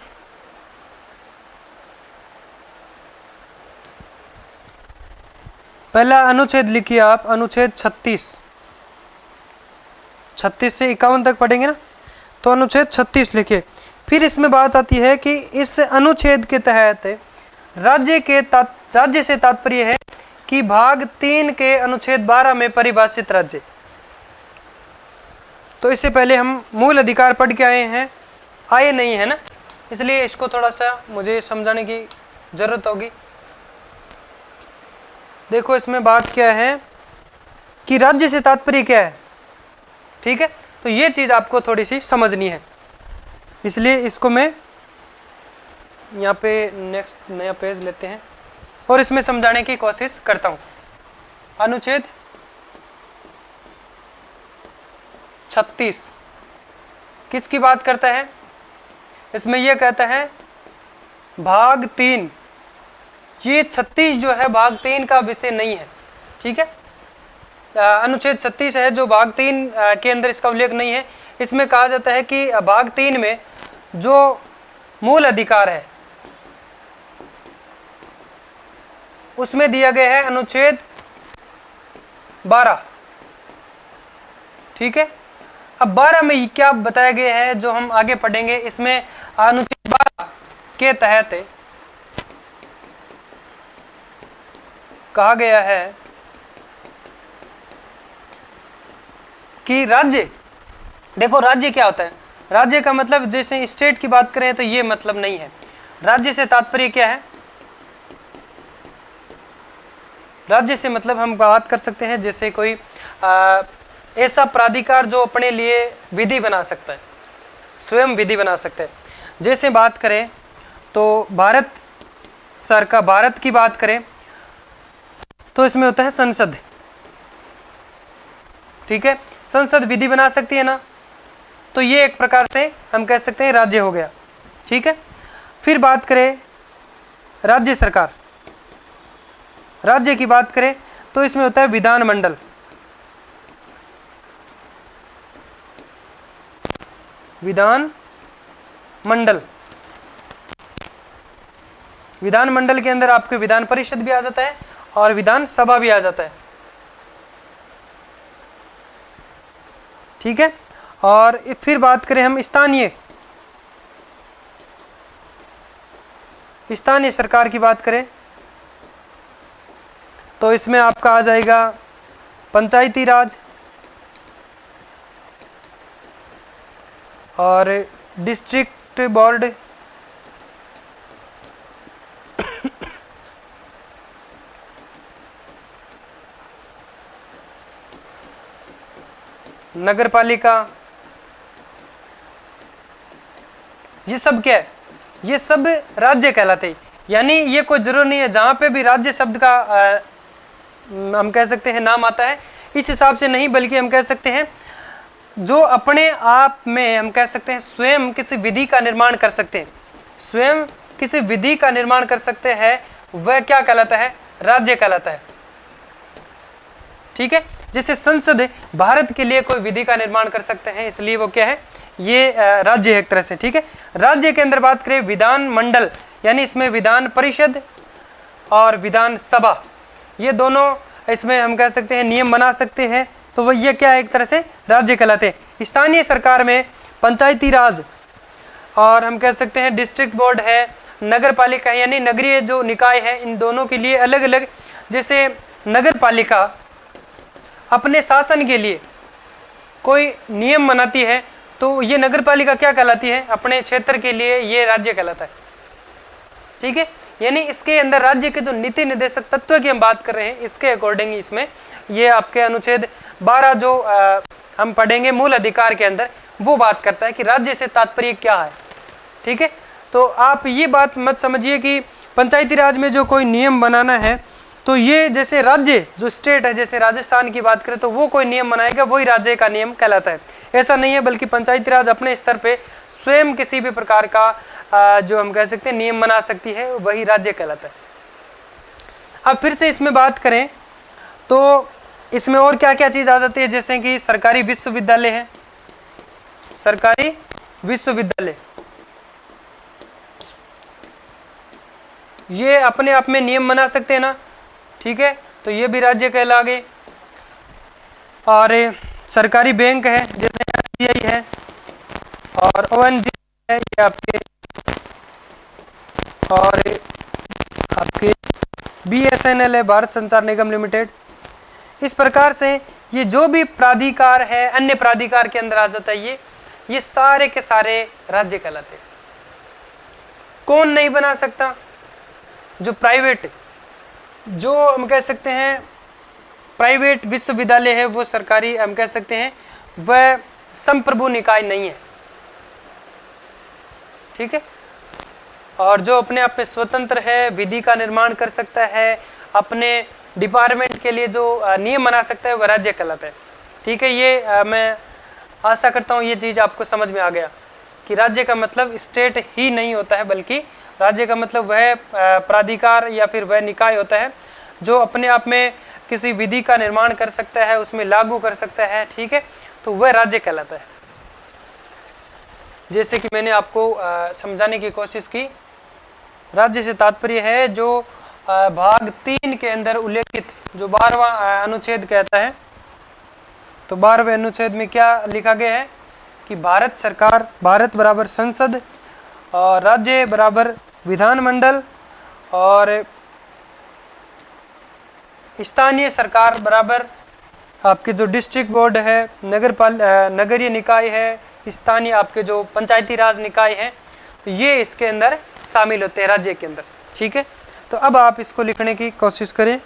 पहला अनुच्छेद लिखिए आप, अनुच्छेद 36 से 51 तक पढ़ेंगे ना, तो अनुच्छेद 36 लिखिए। फिर इसमें बात आती है कि इस अनुच्छेद के तहत राज्य से तात्पर्य है कि भाग 3 के अनुच्छेद 12 में परिभाषित राज्य। तो इससे पहले हम मूल अधिकार पढ़ के आए नहीं है ना, इसलिए इसको थोड़ा सा मुझे समझाने की जरूरत होगी। देखो इसमें बात क्या है कि राज्य से तात्पर्य क्या है, ठीक है? तो ये चीज़ आपको थोड़ी सी समझनी है, इसलिए इसको मैं यहाँ पे नेक्स्ट नया पेज लेते हैं और इसमें समझाने की कोशिश करता हूँ। अनुच्छेद 36 किसकी बात करता है? इसमें यह कहता है भाग 3, ये 36 जो है भाग 3 का विषय नहीं है, ठीक है? अनुच्छेद 36 है जो भाग 3 के अंदर इसका उल्लेख नहीं है। इसमें कहा जाता है कि भाग 3 में जो मूल अधिकार है उसमें दिया गया है अनुच्छेद 12, ठीक है? अब 12 में क्या बताया गया है जो हम आगे पढ़ेंगे। इसमें अनुच्छेद 12 के तहत कहा गया है कि राज्य, देखो राज्य क्या होता है? राज्य का मतलब जैसे स्टेट की बात करें तो ये मतलब नहीं है। राज्य से तात्पर्य क्या है? राज्य से मतलब हम बात कर सकते हैं जैसे कोई ऐसा प्राधिकार जो अपने लिए विधि बना सकता है, स्वयं विधि बना सकता है। जैसे बात करें तो भारत सरकार, भारत की बात करें तो इसमें होता है संसद। ठीक है, संसद विधि बना सकती है ना, तो ये एक प्रकार से हम कह सकते हैं राज्य हो गया। ठीक है, फिर बात करें राज्य सरकार, राज्य की बात करें तो इसमें होता है विधानमंडल। विधानमंडल, विधानमंडल के अंदर आपके विधान परिषद भी आ जाता है और विधानसभा भी आ जाता है। ठीक है, और फिर बात करें हम स्थानीय सरकार की बात करें तो इसमें आपका आ जाएगा पंचायती राज और डिस्ट्रिक्ट बोर्ड, नगर पालिका। ये सब क्या है, ये सब राज्य कहलाते हैं। यानी ये कोई जरूर नहीं है जहां पे भी राज्य शब्द का हम कह सकते हैं नाम आता है, इस हिसाब से नहीं, बल्कि हम कह सकते हैं जो अपने आप में हम कह सकते हैं स्वयं किसी विधि का निर्माण कर सकते हैं, स्वयं किसी विधि का निर्माण कर सकते हैं, वह क्या कहलाता है, राज्य कहलाता है। ठीक है, जैसे संसद भारत के लिए कोई विधि का निर्माण कर सकते हैं, इसलिए वो क्या है, ये राज्य है एक तरह से। ठीक है, राज्य के अंदर बात करें विधानमंडल, यानी इसमें विधान परिषद और विधानसभा, ये दोनों इसमें हम कह सकते हैं नियम बना सकते हैं, तो वह ये क्या है, एक तरह से राज्य कहलाते हैं। स्थानीय सरकार में पंचायती राज और हम कह सकते हैं डिस्ट्रिक्ट बोर्ड है, नगर पालिका है, यानी नगरीय जो निकाय है, इन दोनों के लिए अलग अलग, जैसे नगर पालिका अपने शासन के लिए कोई नियम बनाती है तो ये नगर पालिका क्या कहलाती है, अपने क्षेत्र के लिए ये राज्य कहलाता है। ठीक है, यानी इसके अंदर राज्य के जो नीति निर्देशक तत्व की हम बात कर रहे हैं, इसके अकॉर्डिंग इसमें ये आपके अनुच्छेद 12 जो हम पढ़ेंगे मूल अधिकार के अंदर, वो बात करता है कि राज्य से तात्पर्य क्या है। ठीक है, तो आप ये बात मत समझिए कि पंचायती राज में जो कोई नियम बनाना है तो ये जैसे राज्य जो स्टेट है, जैसे राजस्थान की बात करें तो वो कोई नियम बनाएगा वही राज्य का नियम कहलाता है, ऐसा नहीं है। बल्कि पंचायती राज अपने स्तर पे स्वयं किसी भी प्रकार का जो हम कह सकते हैं नियम बना सकती है, वही राज्य कहलाता है। अब फिर से इसमें बात करें तो इसमें और क्या क्या चीज़ आ जाती है, जैसे कि सरकारी विश्वविद्यालय है, सरकारी विश्वविद्यालय ये अपने आप में नियम बना सकते हैं ना। ठीक है, तो ये भी राज्य कहला गए। और सरकारी बैंक है, जैसे SBI है और ONGC है, ये आपके, और आपके BSNL है, भारत संचार निगम लिमिटेड। इस प्रकार से ये जो भी प्राधिकार है अन्य प्राधिकार के अंदर आ जाता है, ये सारे के सारे राज्य कहलाते हैं। कौन नहीं बना सकता, जो प्राइवेट, जो हम कह सकते हैं प्राइवेट विश्वविद्यालय है, वो सरकारी हम कह सकते हैं वह संप्रभु निकाय नहीं है। ठीक है, और जो अपने आप में स्वतंत्र है, विधि का निर्माण कर सकता है, अपने डिपार्टमेंट के लिए जो नियम बना सकता है, वह राज्य कहलाता है। ठीक है, ये मैं आशा करता हूँ ये चीज़ आपको समझ में आ गया कि राज्य का मतलब स्टेट ही नहीं होता है, बल्कि राज्य का मतलब वह प्राधिकार या फिर वह निकाय होता है जो अपने आप में किसी विधि का निर्माण कर सकता है, उसमें लागू कर सकता है। ठीक है, तो वह राज्य कहलाता है। जैसे कि मैंने आपको समझाने की कोशिश की, राज्य से तात्पर्य है जो भाग 3 के अंदर उल्लेखित जो 12वां अनुच्छेद कहता है, तो 12वें अनुच्छेद में क्या लिखा गया है कि भारत सरकार, भारत बराबर संसद और राज्य बराबर विधानमंडल और स्थानीय सरकार बराबर आपके जो डिस्ट्रिक्ट बोर्ड है, नगरीय निकाय है, स्थानीय आपके जो पंचायती राज निकाय है, तो ये इसके अंदर शामिल होते हैं राज्य के अंदर। ठीक है, तो अब आप इसको लिखने की कोशिश करें,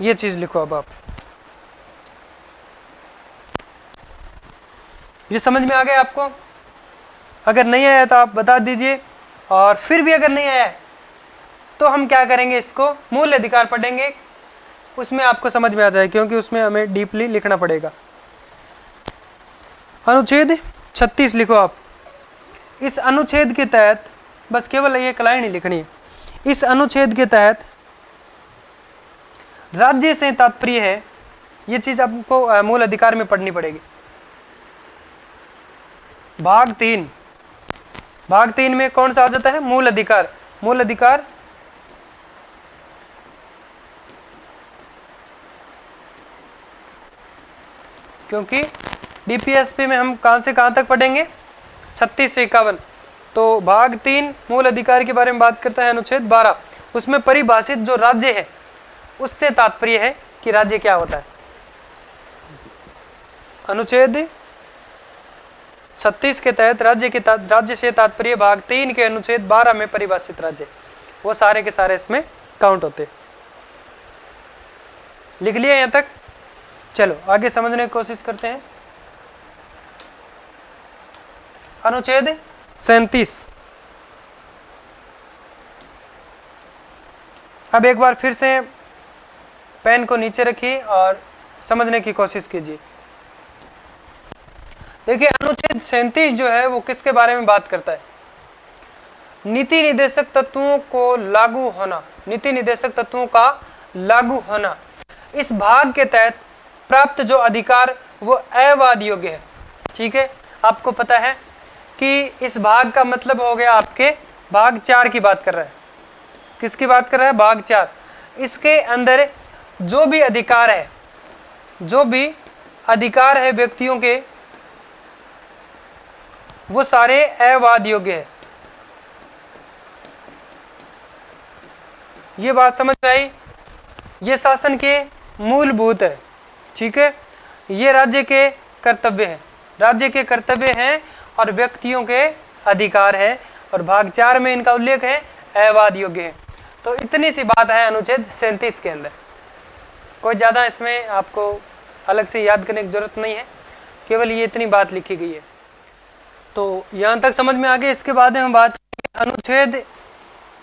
ये चीज़ लिखो। अब आप ये समझ में आ गया आपको। अगर नहीं आया तो आप बता दीजिए, और फिर भी अगर नहीं आया तो हम क्या करेंगे, इसको मूल अधिकार पढ़ेंगे, उसमें आपको समझ में आ जाए, क्योंकि उसमें हमें डीपली लिखना पड़ेगा। अनुच्छेद 36 लिखो आप। इस अनुच्छेद के तहत बस केवल ये कलाई नहीं लिखनी है। इस अनुच्छेद के तहत राज्य से तात्पर्य है, ये चीज आपको मूल अधिकार में पढ़नी पड़ेगी। भाग 3 में कौन सा आ जाता है, मूल अधिकार। मूल अधिकार क्योंकि डीपीएसपी में हम कहां से कहां तक पढ़ेंगे, 36 से 51। तो भाग 3 मूल अधिकार के बारे में बात करता है। अनुच्छेद 12 उसमें परिभाषित जो राज्य है उससे तात्पर्य है कि राज्य क्या होता है। अनुच्छेद 36 के तहत राज्य से तात्पर्य भाग 3 के अनुच्छेद 12 में परिभाषित राज्य, वो सारे के सारे इसमें काउंट होते हैं। लिख लिया यहां तक। चलो आगे समझने की कोशिश करते हैं। अनुच्छेद 37। अब एक बार फिर से पेन को नीचे रखिए और समझने की कोशिश कीजिए। देखिए अनुच्छेद 37 जो है वो किसके बारे में बात करता है, नीति निर्देशक तत्वों को लागू होना, नीति निर्देशक तत्वों का लागू होना। इस भाग के तहत प्राप्त जो अधिकार वो अवैध योग्य है। ठीक है, आपको पता है कि इस भाग का मतलब हो गया आपके भाग 4 की बात कर रहा है। किसकी बात कर रहा है, भाग 4। इसके अंदर जो भी अधिकार है व्यक्तियों के, वो सारे अवैध योग्य है। ये बात समझ में आई, ये शासन के मूलभूत है। ठीक है, ये राज्य के कर्तव्य हैं और व्यक्तियों के अधिकार है, और भाग 4 में इनका उल्लेख है अवैध योग्य है। तो इतनी सी बात है अनुच्छेद 37 के अंदर, कोई ज़्यादा इसमें आपको अलग से याद करने की जरूरत नहीं है, केवल ये इतनी बात लिखी गई है। तो यहाँ तक समझ में आ गया। इसके बाद में हम बात अनुच्छेद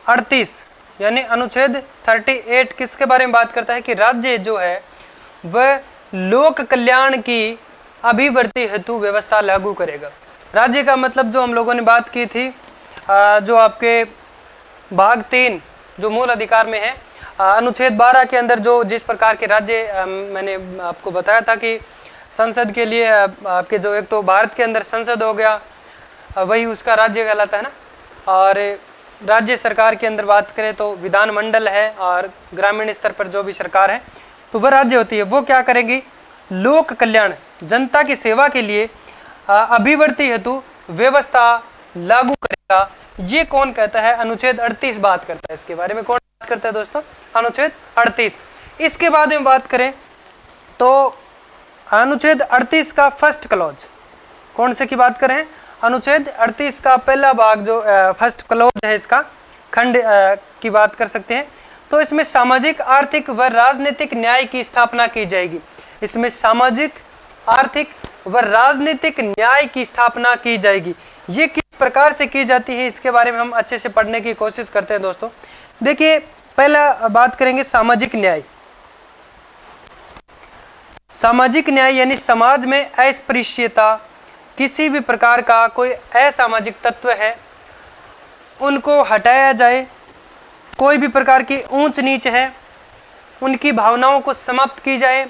38 यानी अनुच्छेद 38 किसके बारे में बात करता है कि राज्य जो है वह लोक कल्याण की अभिवृद्धि हेतु व्यवस्था लागू करेगा। राज्य का मतलब जो हम लोगों ने बात की थी, जो आपके भाग 3 जो मूल अधिकार में है, अनुच्छेद 12 के अंदर जो जिस प्रकार के राज्य मैंने आपको बताया था कि संसद के लिए आपके जो एक तो भारत के अंदर संसद हो गया, वही उसका राज्य कहलाता है ना, और राज्य सरकार के अंदर बात करें तो विधानमंडल है, और ग्रामीण स्तर पर जो भी सरकार है तो वह राज्य होती है। वो क्या करेंगी, लोक कल्याण जनता की सेवा के लिए अभिवृद्धि हेतु व्यवस्था लागू करेगा। ये कौन कहता है, अनुच्छेद 38 बात करता है। इसके बारे में कौन बात करता है दोस्तों, अनुच्छेद 38। इसके बाद में बात करें तो अनुच्छेद 38 का फर्स्ट क्लॉज, कौन से की बात करें, अनुच्छेद 38 का पहला भाग जो फर्स्ट क्लॉज है, इसका खंड की बात कर सकते हैं। तो इसमें सामाजिक आर्थिक व राजनीतिक न्याय की स्थापना की जाएगी। इसमें सामाजिक आर्थिक व राजनीतिक न्याय की स्थापना की जाएगी। ये किस प्रकार से की जाती है, इसके बारे में हम अच्छे से पढ़ने की कोशिश करते हैं दोस्तों। देखिए पहला बात करेंगे सामाजिक न्याय। सामाजिक न्याय यानी समाज में अस्पृश्यता, किसी भी प्रकार का कोई असामाजिक तत्व है उनको हटाया जाए, कोई भी प्रकार की ऊंच नीच है उनकी भावनाओं को समाप्त की जाए,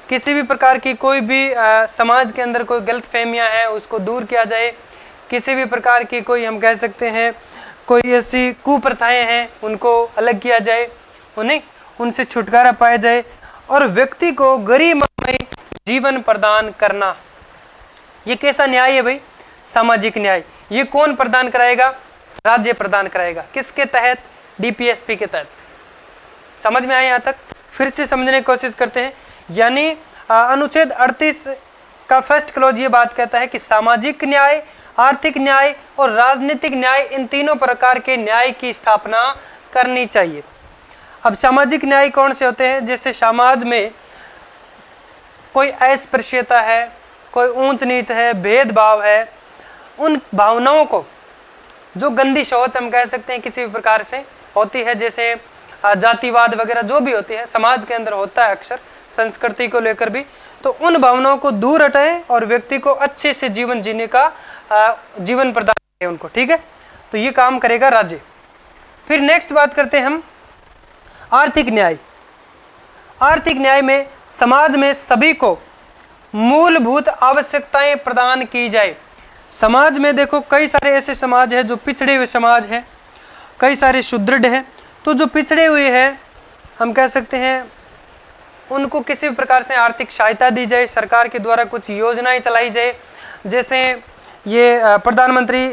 किसी भी प्रकार की कोई भी समाज के अंदर कोई गलत फहमियाँ हैं उसको दूर किया जाए, किसी भी प्रकार की कोई हम कह सकते हैं कोई ऐसी कुप्रथाएं हैं उनको अलग किया जाए, उनसे छुटकारा पाया जाए, और व्यक्ति को गरिमामय जीवन प्रदान करना। ये कैसा न्याय है भाई, सामाजिक न्याय। ये कौन प्रदान कराएगा, राज्य प्रदान कराएगा। किसके तहत, डीपीएसपी के तहत। समझ में आया यहाँ तक, फिर से समझने की कोशिश करते हैं। यानी अनुच्छेद 38 का फर्स्ट क्लॉज ये बात कहता है कि सामाजिक न्याय, आर्थिक न्याय और राजनीतिक न्याय, इन तीनों प्रकार के न्याय की स्थापना करनी चाहिए। अब सामाजिक न्याय कौन से होते हैं, जैसे समाज में कोई अस्पृश्यता है, कोई ऊंच नीच है, भेदभाव है, उन भावनाओं को, जो गंदी सोच हम कह सकते हैं किसी भी प्रकार से होती है, जैसे जातिवाद वगैरह जो भी होती है समाज के अंदर होता है अक्सर, संस्कृति को लेकर भी, तो उन भावनाओं को दूर हटाएं और व्यक्ति को अच्छे से जीवन जीने का जीवन प्रदान करें उनको। ठीक है, तो ये काम करेगा राज्य। फिर नेक्स्ट बात करते हैं हम आर्थिक न्याय। आर्थिक न्याय में समाज में सभी को मूलभूत आवश्यकताएं प्रदान की जाए। समाज में देखो कई सारे ऐसे समाज है जो पिछड़े हुए समाज हैं, कई सारे सुदृढ़ हैं, तो जो पिछड़े हुए हैं हम कह सकते हैं उनको किसी भी प्रकार से आर्थिक सहायता दी जाए, सरकार के द्वारा कुछ योजनाएं चलाई जाए, जैसे ये प्रधानमंत्री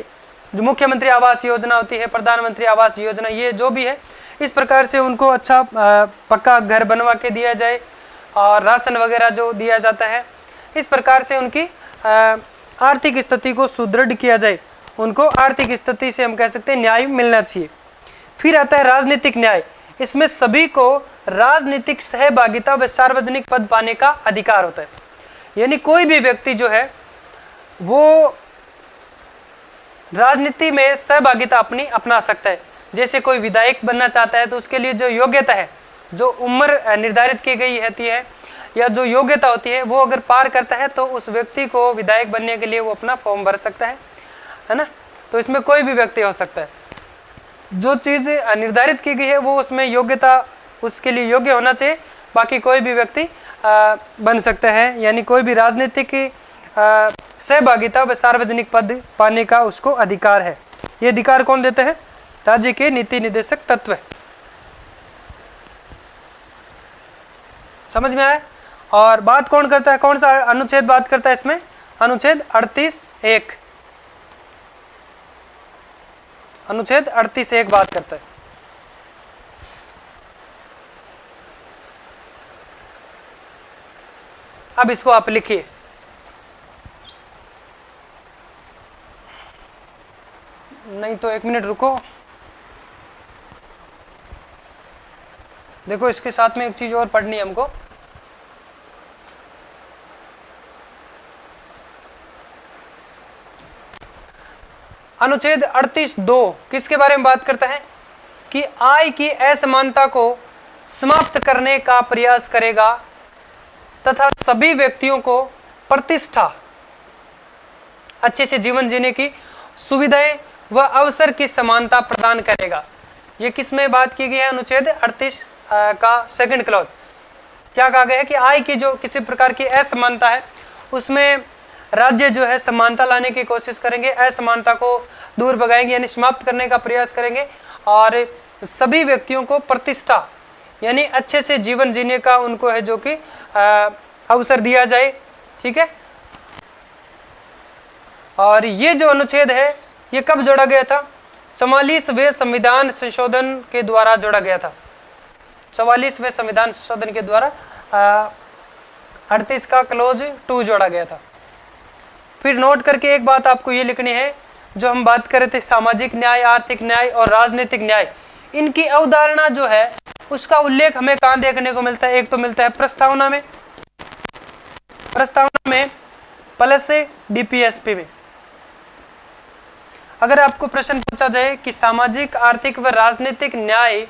जो मुख्यमंत्री आवास योजना होती है, प्रधानमंत्री आवास योजना, ये जो भी है इस प्रकार से उनको अच्छा पक्का घर बनवा के दिया जाए और राशन वगैरह जो दिया जाता है, इस प्रकार से उनकी आर्थिक स्थिति को सुदृढ़ किया जाए, उनको आर्थिक स्थिति से हम कह सकते हैं न्याय मिलना चाहिए। फिर आता है राजनीतिक न्याय। इसमें सभी को राजनीतिक सहभागिता व सार्वजनिक पद पाने का अधिकार होता है, यानी कोई भी व्यक्ति जो है वो राजनीति में सहभागिता अपनी अपना सकता है। जैसे कोई विधायक बनना चाहता है तो उसके लिए जो योग्यता है, जो उम्र निर्धारित की गई रहती है या जो योग्यता होती है, वो अगर पार करता है तो उस व्यक्ति को विधायक बनने के लिए वो अपना फॉर्म भर सकता है ना। तो इसमें कोई भी व्यक्ति हो सकता है, जो चीज़ निर्धारित की गई है वो उसमें योग्यता उसके लिए योग्य होना चाहिए, बाकी कोई भी व्यक्ति बन सकता है, यानी कोई भी राजनीतिक सहभागिता व सार्वजनिक पद पाने का उसको अधिकार है। ये अधिकार कौन देता है? राज्य के नीति निर्देशक तत्व। समझ में आया? और बात कौन करता है, कौन सा अनुच्छेद बात करता है इसमें? अनुच्छेद 38(1), अनुच्छेद 38(1) बात करता है। अब इसको आप लिखिए। नहीं तो 1 मिनट रुको, देखो इसके साथ में एक चीज और पढ़नी है हमको। अनुच्छेद 38(2) किसके बारे में बात करता है? कि आय की असमानता को समाप्त करने का प्रयास करेगा तथा सभी व्यक्तियों को प्रतिष्ठा, अच्छे से जीवन जीने की सुविधाएं व अवसर की समानता प्रदान करेगा। ये किस में बात की गई है? अनुच्छेद 38 का सेकंड क्लॉज। क्या कहा गया है? कि आय की जो किसी प्रकार की असमानता है उसमें राज्य जो है समानता लाने की कोशिश करेंगे, असमानता को दूर भगाएंगे यानी समाप्त करने का प्रयास करेंगे, और सभी व्यक्तियों को प्रतिष्ठा यानी अच्छे से जीवन जीने का उनको है जो कि अवसर दिया जाए। ठीक है, और ये जो अनुच्छेद है ये कब जोड़ा गया था? 44वें संविधान संशोधन के द्वारा जोड़ा गया था। 44वें संविधान संशोधन के द्वारा 38 का क्लोज 2 जोड़ा गया था। फिर नोट करके एक बात आपको ये लिखनी है, जो हम बात कर रहे थे सामाजिक न्याय, आर्थिक न्याय और राजनीतिक न्याय, इनकी अवधारणा जो है उसका उल्लेख हमें कहाँ देखने को मिलता है? एक तो मिलता है प्रस्तावना में, प्रस्तावना में प्लस डीपीएसपी में। अगर आपको प्रश्न पूछा जाए कि सामाजिक, आर्थिक व राजनीतिक न्याय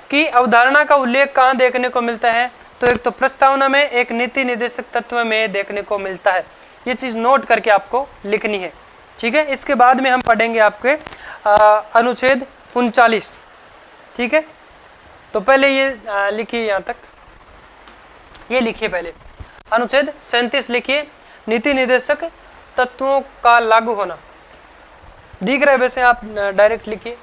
की अवधारणा का उल्लेख कहाँ देखने को मिलता है, तो एक तो प्रस्तावना में, एक नीति निर्देशक तत्व में देखने को मिलता है। ये चीज नोट करके आपको लिखनी है। ठीक है, इसके बाद में हम पढ़ेंगे आपके अनुच्छेद 39। ठीक है, तो पहले ये लिखिए, यहाँ तक ये लिखिए। पहले अनुच्छेद 37 लिखिए, नीति निर्देशक तत्वों का लागू होना। दिख रहा है वैसे, आप डायरेक्ट लिखिए।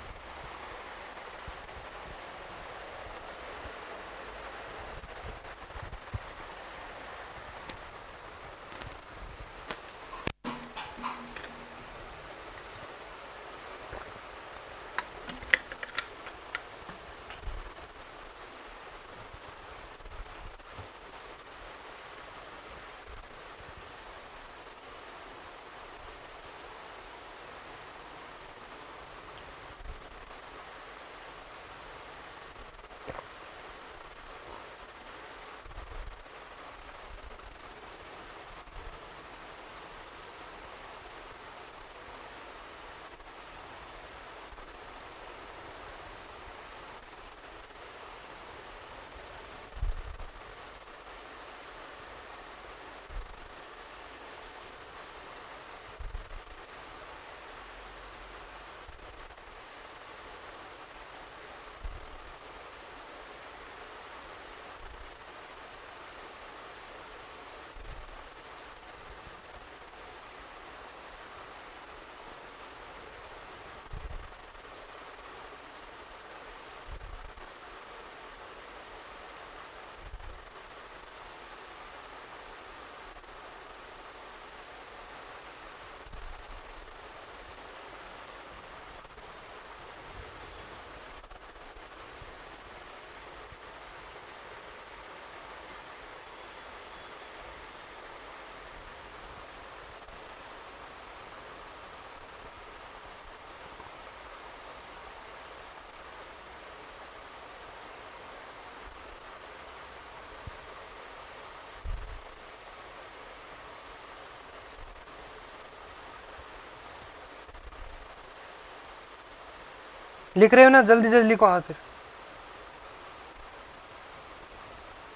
लिख रहे हो ना, जल्दी जल्दी लिखो हाँ फिर,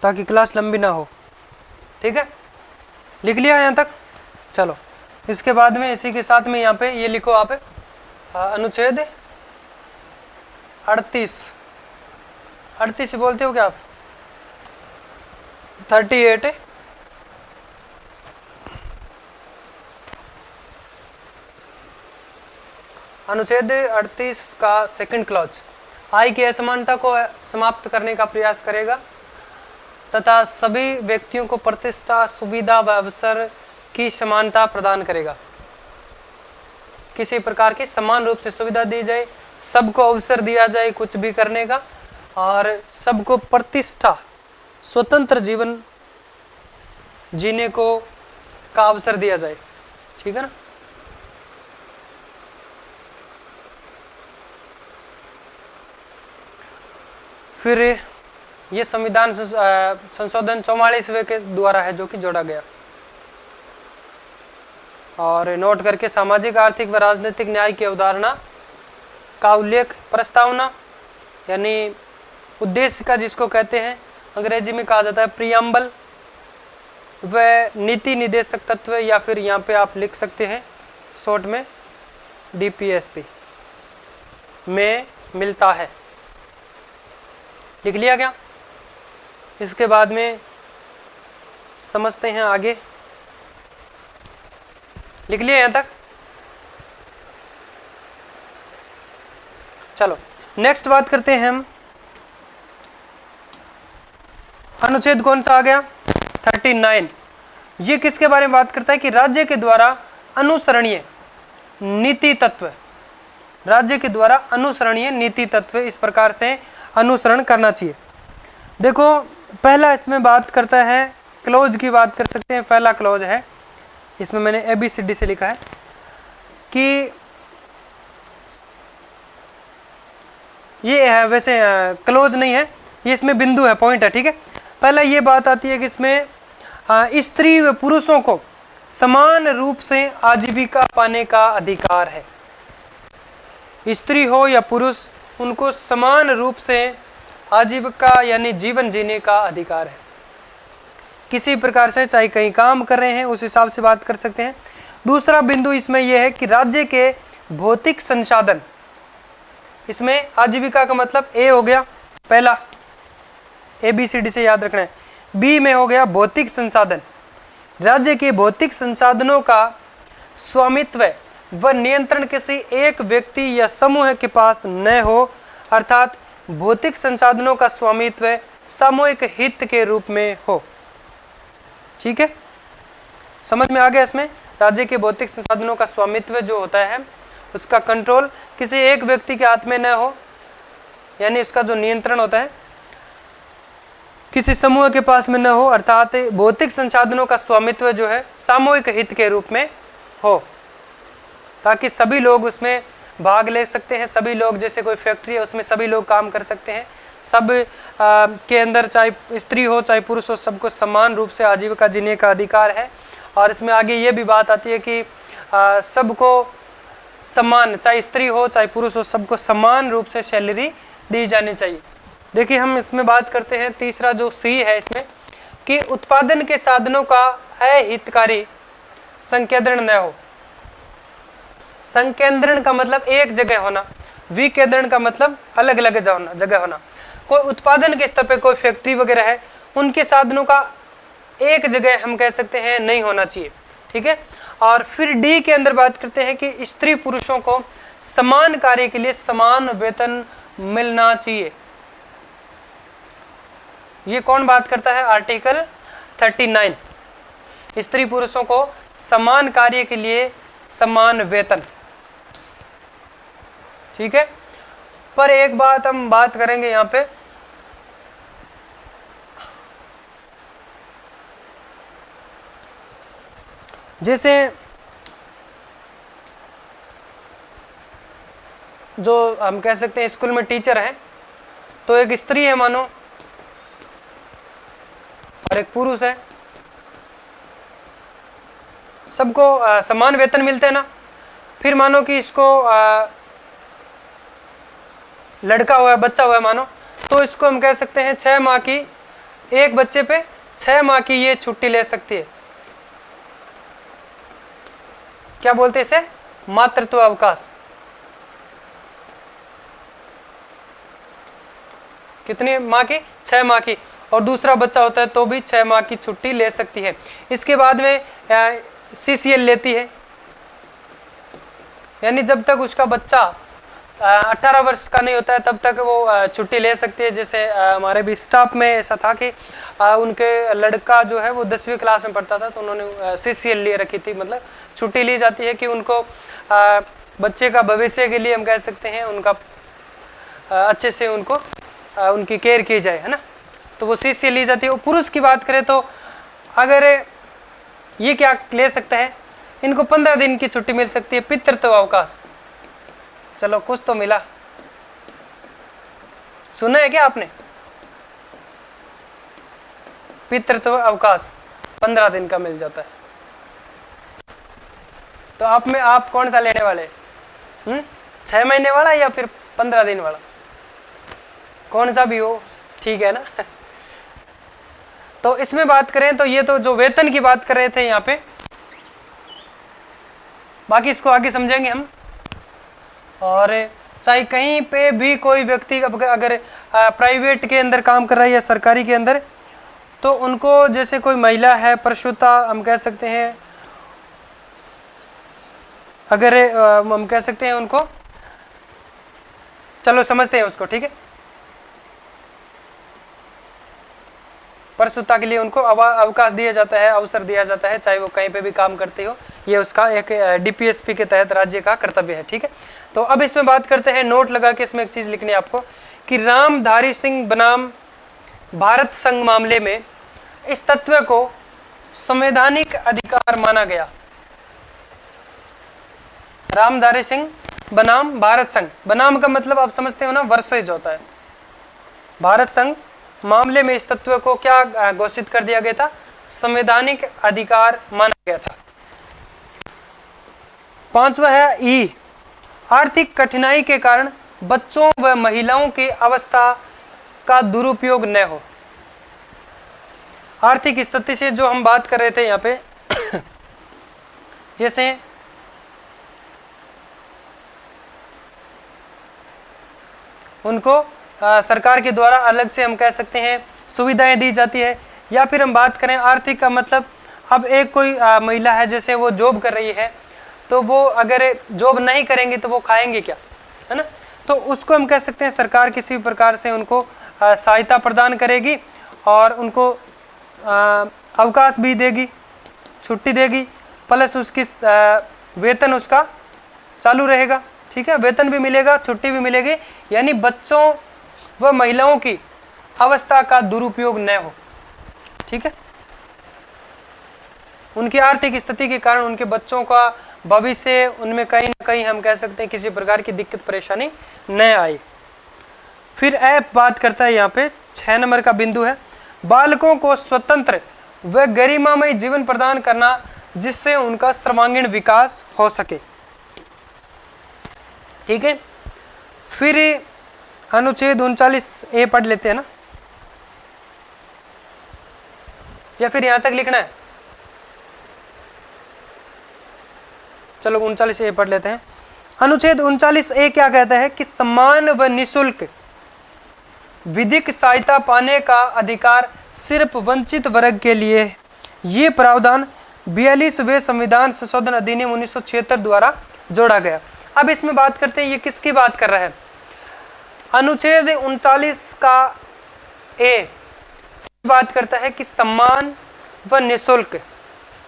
ताकि क्लास लंबी ना हो। ठीक है, लिख लिया यहाँ तक? चलो, इसके बाद में इसी के साथ में यहाँ पे ये लिखो आप, अनुच्छेद 38 बोलते हो क्या आप? 38 अनुच्छेद 38 का सेकंड क्लॉज आय की असमानता को समाप्त करने का प्रयास करेगा तथा सभी व्यक्तियों को प्रतिष्ठा, सुविधा व अवसर की समानता प्रदान करेगा। किसी प्रकार की समान रूप से सुविधा दी जाए, सबको अवसर दिया जाए कुछ भी करने का, और सबको प्रतिष्ठा, स्वतंत्र जीवन जीने को का अवसर दिया जाए। ठीक है ना? फिर ये संविधान संशोधन 44वें के द्वारा है जो कि जोड़ा गया। और नोट करके, सामाजिक, आर्थिक व राजनीतिक न्याय की अवधारणा का उल्लेख, प्रस्तावना यानी उद्देश्य का जिसको कहते हैं, अंग्रेजी में कहा जाता है प्रियम्बल, व नीति निर्देशक तत्व, या फिर यहाँ पे आप लिख सकते हैं शॉर्ट में DPSP में मिलता है। लिख लिया क्या? इसके बाद में समझते हैं आगे। लिख लिया यहाँ तक? चलो नेक्स्ट बात करते हैं हम। अनुच्छेद कौन सा आ गया? 39। ये किसके बारे में बात करता है? कि राज्य के द्वारा अनुसरणीय नीति तत्व, राज्य के द्वारा अनुसरणीय नीति तत्व इस प्रकार से अनुसरण करना चाहिए। देखो पहला इसमें बात करता है, क्लोज की बात कर सकते हैं। पहला क्लोज है, इसमें मैंने ABCD से लिखा है कि ये है, वैसे क्लोज नहीं है ये, इसमें बिंदु है, पॉइंट है। ठीक है, पहला ये बात आती है कि इसमें स्त्री व पुरुषों को समान रूप से आजीविका पाने का अधिकार है। स्त्री हो या पुरुष, उनको समान रूप से आजीविका यानी जीवन जीने का अधिकार है। किसी प्रकार से चाहे कहीं काम कर रहे हैं उस हिसाब से बात कर सकते हैं। दूसरा बिंदु इसमें यह है कि राज्य के भौतिक संसाधन, इसमें आजीविका का मतलब A हो गया पहला, ABCD से याद रखना है। B में हो गया भौतिक संसाधन, राज्य के भौतिक संसाधनों का स्वामित्व व नियंत्रण किसी एक व्यक्ति या समूह के पास न हो, अर्थात भौतिक संसाधनों का स्वामित्व सामूहिक हित के रूप में हो। ठीक है, समझ में आ गया? इसमें राज्य के भौतिक संसाधनों का स्वामित्व जो होता है उसका कंट्रोल किसी एक व्यक्ति के हाथ में न हो, यानी उसका जो नियंत्रण होता है किसी समूह के पास में न हो, अर्थात भौतिक संसाधनों का स्वामित्व जो है सामूहिक हित के रूप में हो, ताकि सभी लोग उसमें भाग ले सकते हैं। सभी लोग, जैसे कोई फैक्ट्री है उसमें सभी लोग काम कर सकते हैं, सब के अंदर चाहे स्त्री हो चाहे पुरुष हो, सबको समान रूप से आजीविका जीने का अधिकार है। और इसमें आगे ये भी बात आती है कि सबको समान, चाहे स्त्री हो चाहे पुरुष हो, सबको समान रूप से सैलरी दी जानी चाहिए। देखिए हम इसमें बात करते हैं तीसरा जो C है इसमें, कि उत्पादन के साधनों का अहितकारी संकेंद्रण न हो। संकेंद्रण का मतलब एक जगह होना, विकेंद्रण का मतलब अलग अलग जगह होना। कोई उत्पादन के स्तर पे कोई फैक्ट्री वगैरह है, उनके साधनों का एक जगह हम कह सकते हैं नहीं होना चाहिए। ठीक है, और फिर D के अंदर बात करते हैं कि स्त्री पुरुषों को समान कार्य के लिए समान वेतन मिलना चाहिए। ये कौन बात करता है? आर्टिकल 39, स्त्री पुरुषों को समान कार्य के लिए समान वेतन। ठीक है, पर एक बात हम बात करेंगे यहाँ पे, जैसे जो हम कह सकते हैं स्कूल में टीचर हैं, तो एक स्त्री है मानो और एक पुरुष है, सबको समान वेतन मिलते हैं ना। फिर मानो कि इसको लड़का हुआ है, बच्चा हुआ है मानो, तो इसको हम कह सकते हैं 6 माह की, एक बच्चे पे 6 माह की ये छुट्टी ले सकती है। क्या बोलते हैं इसे? मातृत्व अवकाश। कितनी माह की? 6 माह की। और दूसरा बच्चा होता है तो भी 6 माह की छुट्टी ले सकती है। इसके बाद में CCL लेती है, यानी जब तक उसका बच्चा 18 वर्ष का नहीं होता है तब तक वो छुट्टी ले सकती है। जैसे हमारे भी स्टाफ में ऐसा था कि उनके लड़का जो है वो 10वीं क्लास में पढ़ता था, तो उन्होंने CCL लिए रखी थी, मतलब छुट्टी ली जाती है कि उनको बच्चे का भविष्य के लिए हम कह सकते हैं उनका अच्छे से उनको उनकी केयर की जाए, है ना, तो वो CCL ली जाती है। और पुरुष की बात करें तो अगर ये क्या ले सकते हैं, इनको 15 दिन की छुट्टी मिल सकती है, पितृत्व अवकाश। चलो कुछ तो मिला, सुना है क्या आपने? पितृत्व अवकाश 15 दिन का मिल जाता है। तो आप कौन सा लेने वाले? 6 महीने वाला या फिर 15 दिन वाला? कौन सा भी हो, ठीक है ना। तो इसमें बात करें तो ये तो जो वेतन की बात कर रहे थे यहाँ पे, बाकी इसको आगे समझेंगे हम। और चाहे कहीं पे भी कोई व्यक्ति अगर प्राइवेट के अंदर काम कर रहा है या सरकारी के अंदर, तो उनको जैसे कोई महिला है, प्रसूता हम कह सकते हैं, अगर हम कह सकते हैं उनको, चलो समझते हैं उसको, ठीक है। प्रसूता के लिए उनको अवकाश दिया जाता है, अवसर दिया जाता है, चाहे वो कहीं पे भी काम करते हो। ये उसका एक DPSP के तहत राज्य का कर्तव्य है, ठीक है। तो अब इसमें बात करते हैं, नोट लगा के इसमें एक चीज लिखनी है आपको कि रामधारी सिंह बनाम भारत संघ मामले में इस तत्व को संवैधानिक अधिकार माना गया। रामधारी सिंह बनाम भारत संघ, बनाम का मतलब आप समझते हो ना, वर्सेज होता है। भारत संघ मामले में इस तत्व को क्या घोषित कर दिया गया था? संवैधानिक अधिकार माना गया था। 5वां है ई, आर्थिक कठिनाई के कारण बच्चों व महिलाओं की अवस्था का दुरुपयोग न हो। आर्थिक स्थिति से जो हम बात कर रहे थे यहाँ पे जैसे उनको सरकार के द्वारा अलग से हम कह सकते हैं सुविधाएं दी जाती है। या फिर हम बात करें आर्थिक का मतलब, अब एक कोई महिला है जैसे वो जॉब कर रही है, तो वो अगर जॉब नहीं करेंगी तो वो खाएंगे क्या, है ना, तो उसको हम कह सकते हैं सरकार किसी भी प्रकार से उनको सहायता प्रदान करेगी और उनको अवकाश भी देगी, छुट्टी देगी, प्लस उसकी वेतन उसका चालू रहेगा, ठीक है, वेतन भी मिलेगा, छुट्टी भी मिलेगी, यानी बच्चों व महिलाओं की अवस्था का दुरुपयोग न हो, ठीक है। उनकी आर्थिक स्थिति के कारण उनके बच्चों का भविष्य, उनमें कहीं ना कहीं हम कह सकते हैं किसी प्रकार की दिक्कत परेशानी न आए। फिर ऐप बात करता है यहाँ पे 6 नंबर का बिंदु है, बालकों को स्वतंत्र व गरिमामय जीवन प्रदान करना जिससे उनका सर्वांगीण विकास हो सके, ठीक है। फिर अनुच्छेद 39A पढ़ लेते हैं ना, या फिर यहां तक लिखना है? चलो 39A पढ़ लेते हैं। अनुच्छेद 39A क्या कहता है कि सम्मान व निःशुल्क विधिक सहायता पाने का अधिकार सिर्फ वंचित वर्ग के लिए है। ये प्रावधान 42वें संविधान संशोधन अधिनियम 1976 द्वारा जोड़ा गया। अब इसमें बात करते हैं, ये किसकी बात कर रहा है? अनुच्छेद 39 का ए बात करता है कि सम्मान व निःशुल्क,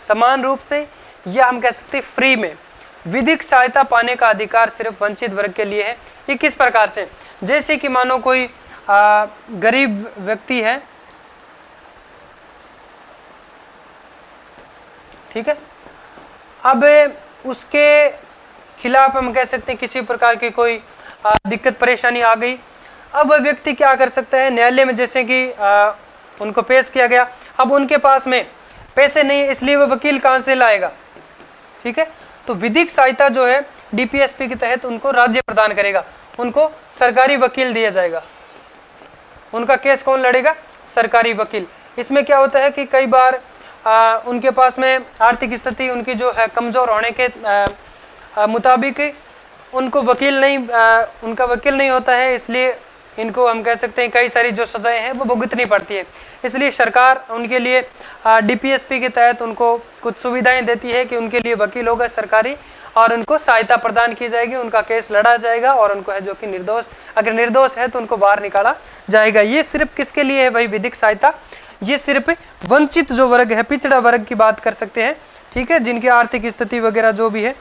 समान रूप से या हम कह सकते हैं फ्री में विधिक सहायता पाने का अधिकार सिर्फ वंचित वर्ग के लिए है। ये किस प्रकार से? जैसे कि मानो कोई गरीब व्यक्ति है, ठीक है, अब उसके खिलाफ हम कह सकते हैं किसी प्रकार की कोई दिक्कत परेशानी आ गई। अब वह व्यक्ति क्या कर सकता है? न्यायालय में जैसे कि उनको पेश किया गया, अब उनके पास में पैसे नहीं है, इसलिए वह वकील कहाँ से लाएगा, ठीक है। तो विधिक सहायता जो है DPSP के तहत उनको राज्य प्रदान करेगा उनको सरकारी वकील दिया जाएगा। उनका केस कौन लड़ेगा? सरकारी वकील। इसमें क्या होता है कि कई बार उनके पास में आर्थिक स्थिति उनकी जो है कमज़ोर होने के मुताबिक उनका वकील नहीं होता है, इसलिए इनको हम कह सकते हैं कई सारी जो सजाएं हैं वो भुगतनी पड़ती है। इसलिए सरकार उनके लिए DPSP के तहत उनको कुछ सुविधाएं देती है कि उनके लिए वकील होगा सरकारी, और उनको सहायता प्रदान की जाएगी, उनका केस लड़ा जाएगा, और उनको है जो कि अगर निर्दोष है तो उनको बाहर निकाला जाएगा। ये सिर्फ किसके लिए है भाई विधिक सहायता? ये सिर्फ वंचित जो वर्ग है, पिछड़ा वर्ग की बात कर सकते हैं, ठीक है, जिनकी आर्थिक स्थिति वगैरह जो भी है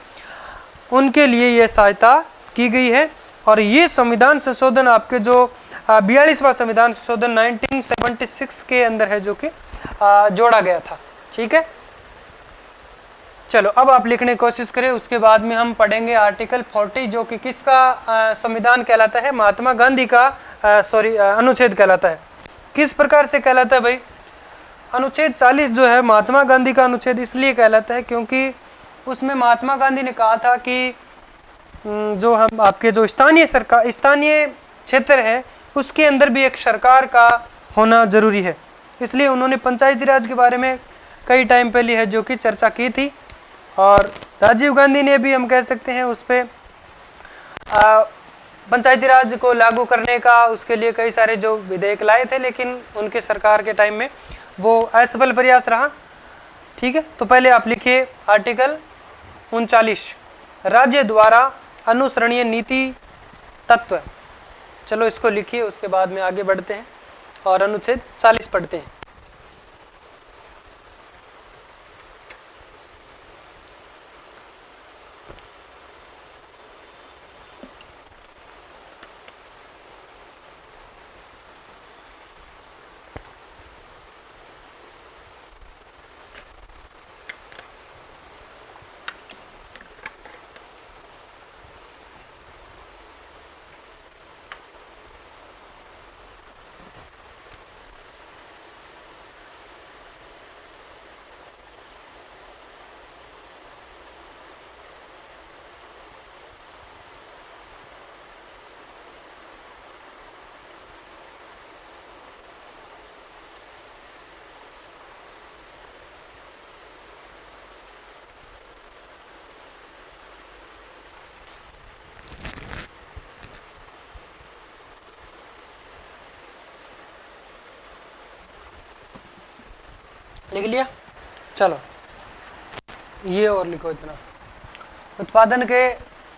उनके लिए ये सहायता की गई है। और ये संविधान संशोधन आपके जो 42वां संविधान संशोधन 1976 के अंदर है जो कि जोड़ा गया था। ठीक है, चलो अब आप लिखने की कोशिश करें, उसके बाद में हम पढ़ेंगे आर्टिकल 40 जो कि किसका संविधान कहलाता है? महात्मा गांधी का अनुच्छेद कहलाता है। किस प्रकार से कहलाता है भाई? अनुच्छेद 40 जो है महात्मा गांधी का अनुच्छेद इसलिए कहलाता है क्योंकि उसमें महात्मा गांधी ने कहा था कि जो हम आपके जो स्थानीय क्षेत्र है उसके अंदर भी एक सरकार का होना जरूरी है। इसलिए उन्होंने पंचायती राज के बारे में कई टाइम पहले है जो कि चर्चा की थी, और राजीव गांधी ने भी हम कह सकते हैं उस पर पंचायती राज को लागू करने का उसके लिए कई सारे जो विधेयक लाए थे, लेकिन उनके सरकार के टाइम में वो असफल प्रयास रहा। ठीक है, तो पहले आप लिखिए आर्टिकल 39 राज्य द्वारा अनुसरणीय नीति तत्व। चलो इसको लिखिए, उसके बाद में आगे बढ़ते हैं और अनुच्छेद 40 पढ़ते हैं। लिख लिया? चलो ये और लिखो इतना। उत्पादन के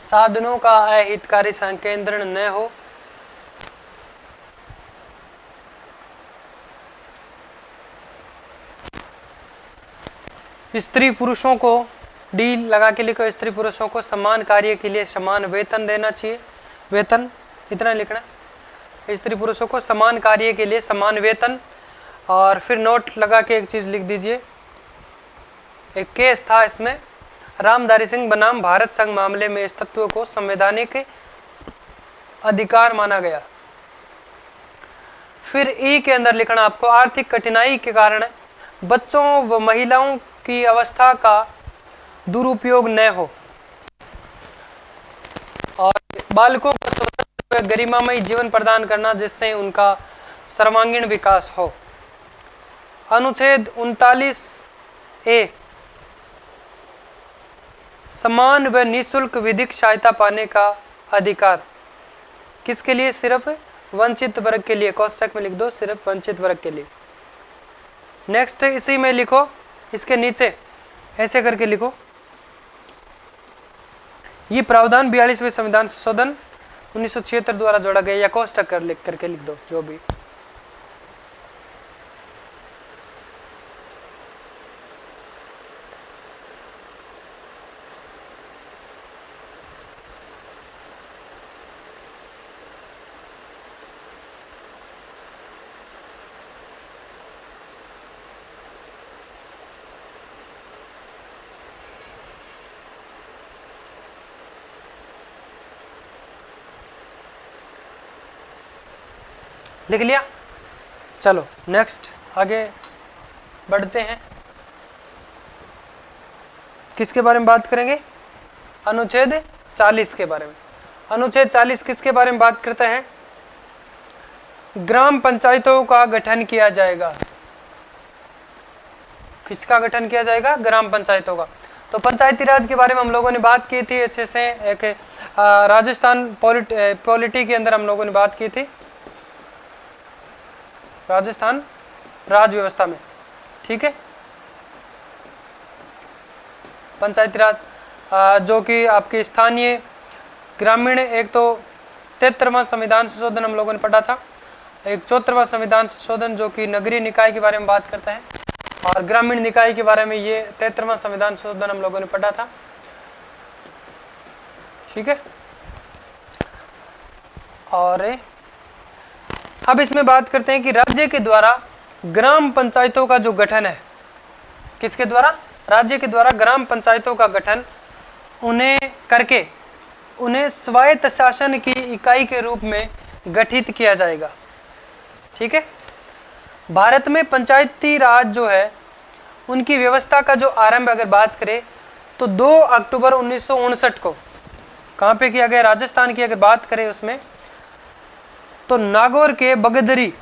साधनों का अहितकारी संकेंद्रण न हो, स्त्री पुरुषों को डी लगा के लिखो, स्त्री पुरुषों को समान कार्य के लिए समान वेतन देना चाहिए। वेतन इतना लिखना, स्त्री पुरुषों को समान कार्य के लिए समान वेतन। और फिर नोट लगा के एक चीज़ लिख दीजिए, एक केस था इसमें रामधारी सिंह बनाम भारत संघ मामले में इस तत्व को संवैधानिक अधिकार माना गया। फिर ई के अंदर लिखना आपको, आर्थिक कठिनाई के कारण बच्चों व महिलाओं की अवस्था का दुरुपयोग न हो और बालकों को स्वतंत्र व गरिमामय जीवन प्रदान करना जिससे उनका सर्वांगीण विकास हो। अनुच्छेद 39A समान व निःशुल्क विधिक सहायता पाने का अधिकार किसके लिए? सिर्फ वंचित वर्ग के लिए। कोष्टक में लिख दो सिर्फ वंचित वर्ग के लिए। नेक्स्ट इसी में लिखो, इसके नीचे ऐसे करके लिखो, ये प्रावधान 42वें संविधान संशोधन 1976 द्वारा जोड़ा गया, या कोष्टक करके लिख दो जो भी। लिख लिया? चलो नेक्स्ट आगे बढ़ते हैं। किसके बारे में बात करेंगे? अनुच्छेद 40 के बारे में। अनुच्छेद 40 किसके बारे में बात करता है? ग्राम पंचायतों का गठन किया जाएगा। किसका गठन किया जाएगा? ग्राम पंचायतों का। तो पंचायती राज के बारे में हम लोगों ने बात की थी अच्छे से, एक राजस्थान पॉलिटी के अंदर हम लोगों ने बात की थी, राजस्थान राज व्यवस्था में। ठीक है, पंचायती राज जो कि आपके स्थानीय ग्रामीण, एक तो 73वां संविधान संशोधन हम लोगों ने पढ़ा था, एक 74वां संविधान संशोधन जो कि नगरीय निकाय के बारे में बात करता है, और ग्रामीण निकाय के बारे में ये 73वां संविधान संशोधन हम लोगों ने पढ़ा था। ठीक है, और अब इसमें बात करते हैं कि राज्य के द्वारा ग्राम पंचायतों का जो गठन है, किसके द्वारा? राज्य के द्वारा ग्राम पंचायतों का गठन उन्हें करके उन्हें स्वायत्त शासन की इकाई के रूप में गठित किया जाएगा। ठीक है, भारत में पंचायती राज जो है उनकी व्यवस्था का जो आरंभ अगर बात करें तो 2 अक्टूबर 1959 को कहाँ पे किया गया? राजस्थान की अगर बात करें उसमें तो नागौर के बगदरी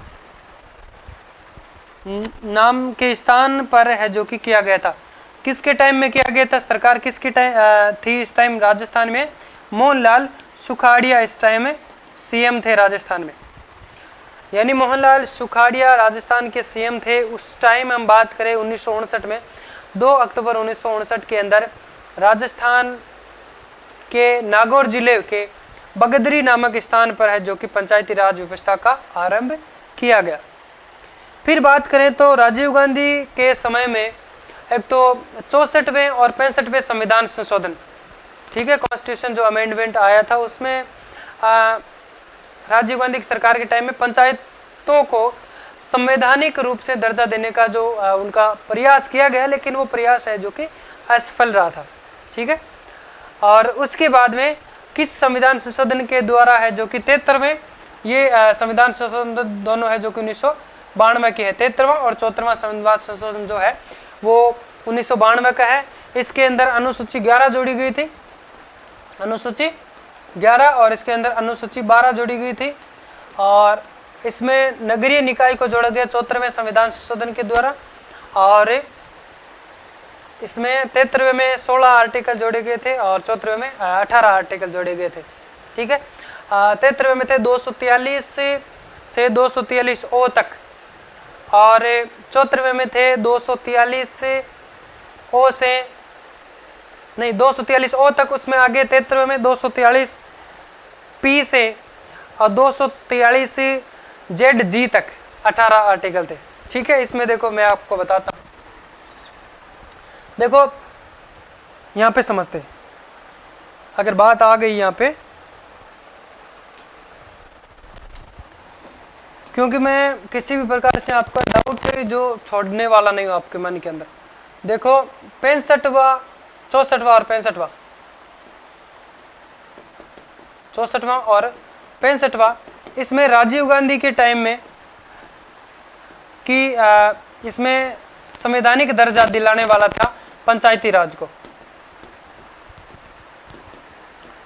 नाम के स्थान पर है जो कि किया गया था। किसके टाइम में किया गया था? सरकार किसकी टाइम थी इस टाइम राजस्थान में? मोहनलाल सुखाड़िया इस टाइम में सीएम थे राजस्थान में, यानी मोहनलाल सुखाड़िया राजस्थान के सीएम थे उस टाइम। हम बात करें 1959 में, 2 अक्टूबर 1959 के अंदर राजस्थान के नागौर जिले के बगदरी नामक स्थान पर है जो कि पंचायती राज व्यवस्था का आरंभ किया गया। फिर बात करें तो राजीव गांधी के समय में एक तो 64वें और 65वें संविधान संशोधन, ठीक है, कॉन्स्टिट्यूशन जो अमेंडमेंट आया था उसमें राजीव गांधी की सरकार के टाइम में पंचायतों को संवैधानिक रूप से दर्जा देने का जो उनका प्रयास किया गया, लेकिन वो प्रयास है जो कि असफल रहा था। ठीक है, और उसके बाद में किस संविधान संशोधन के द्वारा है जो कि 73वें, ये संविधान संशोधन दोनों है जो कि 1992 की है। 73वां और 74वां संविधान संशोधन जो है वो 1992 का है। इसके अंदर अनुसूची 11 जोड़ी गई थी, अनुसूची 11, और इसके अंदर अनुसूची 12 जोड़ी गई थी, और इसमें नगरीय निकाय को जोड़ा गया 74वें संविधान संशोधन के द्वारा, और इसमें 73वें में 16 आर्टिकल जोड़े गए थे और 74वें में 18 आर्टिकल जोड़े गए थे। ठीक है, 73वें में थे 243 से 243 ओ तक, और 74वें में थे 243 ओ से नहीं 243 ओ तक, उसमें आगे 73वें में 243 पी से और 243 जेड जी तक 18 आर्टिकल थे। ठीक है, इसमें देखो मैं आपको बताता हूँ, देखो यहाँ पे समझते हैं, अगर बात आ गई यहाँ पे, क्योंकि मैं किसी भी प्रकार से आपका डाउट जो छोड़ने वाला नहीं हूँ आपके मन के अंदर। देखो 65वां 64वां और 65वां, 64वां और 65वां, इसमें राजीव गांधी के टाइम में कि इसमें संवैधानिक दर्जा दिलाने वाला था पंचायती राज को,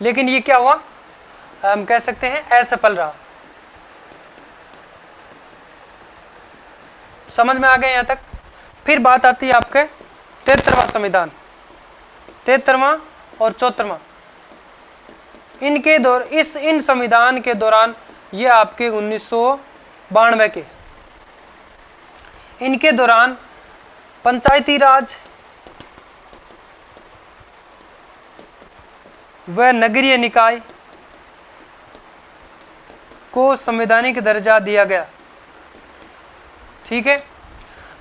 लेकिन ये क्या हुआ, हम कह सकते हैं असफल रहा। समझ में आ गए यहाँ तक? फिर बात आती है आपके 73वां संविधान, 73वां और 74वां, इनके इन संविधान के दौरान ये आपके 1992 के, इनके दौरान पंचायती राज व नगरीय निकाय को संवैधानिक दर्जा दिया गया। ठीक है,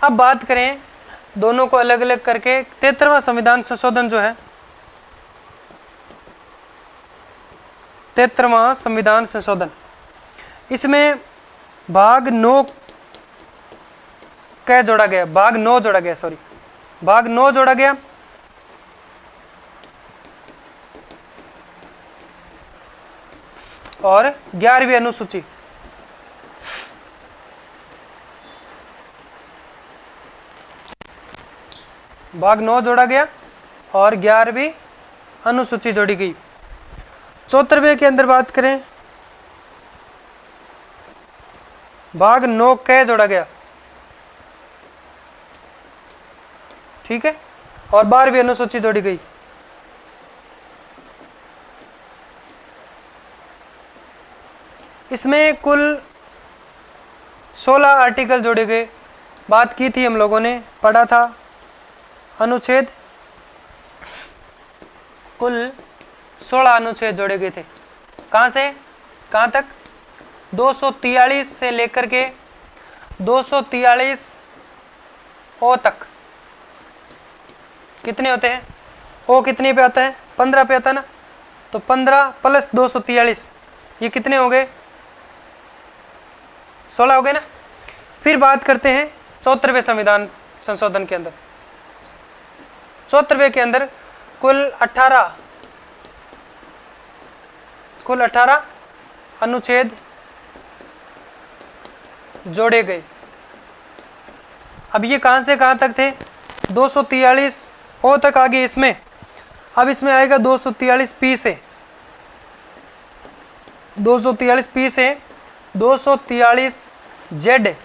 अब बात करें दोनों को अलग अलग करके। 73वां संविधान संशोधन जो है, 73वां संविधान संशोधन, इसमें भाग 9 क्या जोड़ा गया, भाग 9 जोड़ा गया, सॉरी भाग 9 जोड़ा गया, और 11वीं अनुसूची, भाग 9 जोड़ा गया और 11वीं अनुसूची जोड़ी गई। 74वें के अंदर बात करें, भाग 9 क जोड़ा गया, ठीक है, और 12वीं अनुसूची जोड़ी गई। इसमें कुल 16 आर्टिकल जोड़े गए। बात की थी हम लोगों ने, पढ़ा था अनुच्छेद, कुल 16 अनुच्छेद जोड़े गए थे। कहाँ से कहाँ तक? 243 से लेकर के 243 ओ तक। कितने होते हैं? ओ कितने पे आता है? 15 पे आता है ना, तो 15 प्लस 243, ये कितने हो गए? 16 हो गए ना। फिर बात करते हैं 74वें संविधान संशोधन के अंदर। 74वें के अंदर कुल 18 अनुच्छेद जोड़े गए। अब ये कहां से कहां तक थे? 243 ओ तक आ गए इसमें। अब इसमें आएगा 243 पी से, 243 पी से 243 जेड,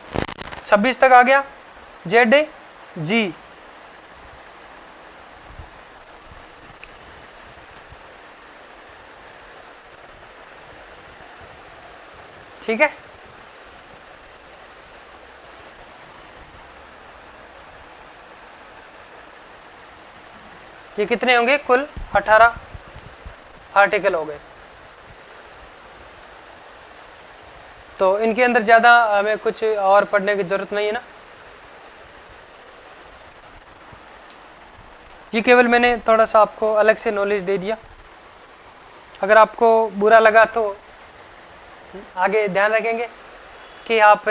26 तक आ गया जेड जी। ठीक है, ये कितने होंगे? कुल 18 आर्टिकल हो गए। तो इनके अंदर ज़्यादा हमें कुछ और पढ़ने की ज़रूरत नहीं है ना, ये केवल मैंने थोड़ा सा आपको अलग से नॉलेज दे दिया। अगर आपको बुरा लगा तो आगे ध्यान रखेंगे कि आप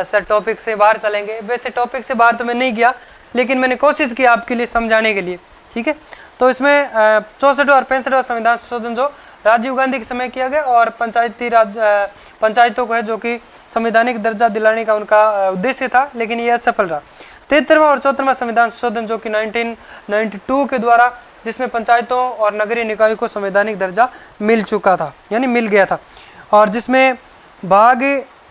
सर टॉपिक से बाहर चलेंगे। वैसे टॉपिक से बाहर तो मैं नहीं गया, लेकिन मैंने कोशिश की आपके लिए समझाने के लिए, ठीक है। तो इसमें 64वां और 65वां संविधान संशोधन जो राजीव गांधी के समय किया गया, और पंचायती राज पंचायतों को है जो कि संवैधानिक दर्जा दिलाने का उनका उद्देश्य था, लेकिन यह असफल रहा। 73वां और 74वां संविधान संशोधन जो कि 1992 के द्वारा, जिसमें पंचायतों और नगरीय निकायों को संवैधानिक दर्जा मिल चुका था, यानी मिल गया था, और जिसमें भाग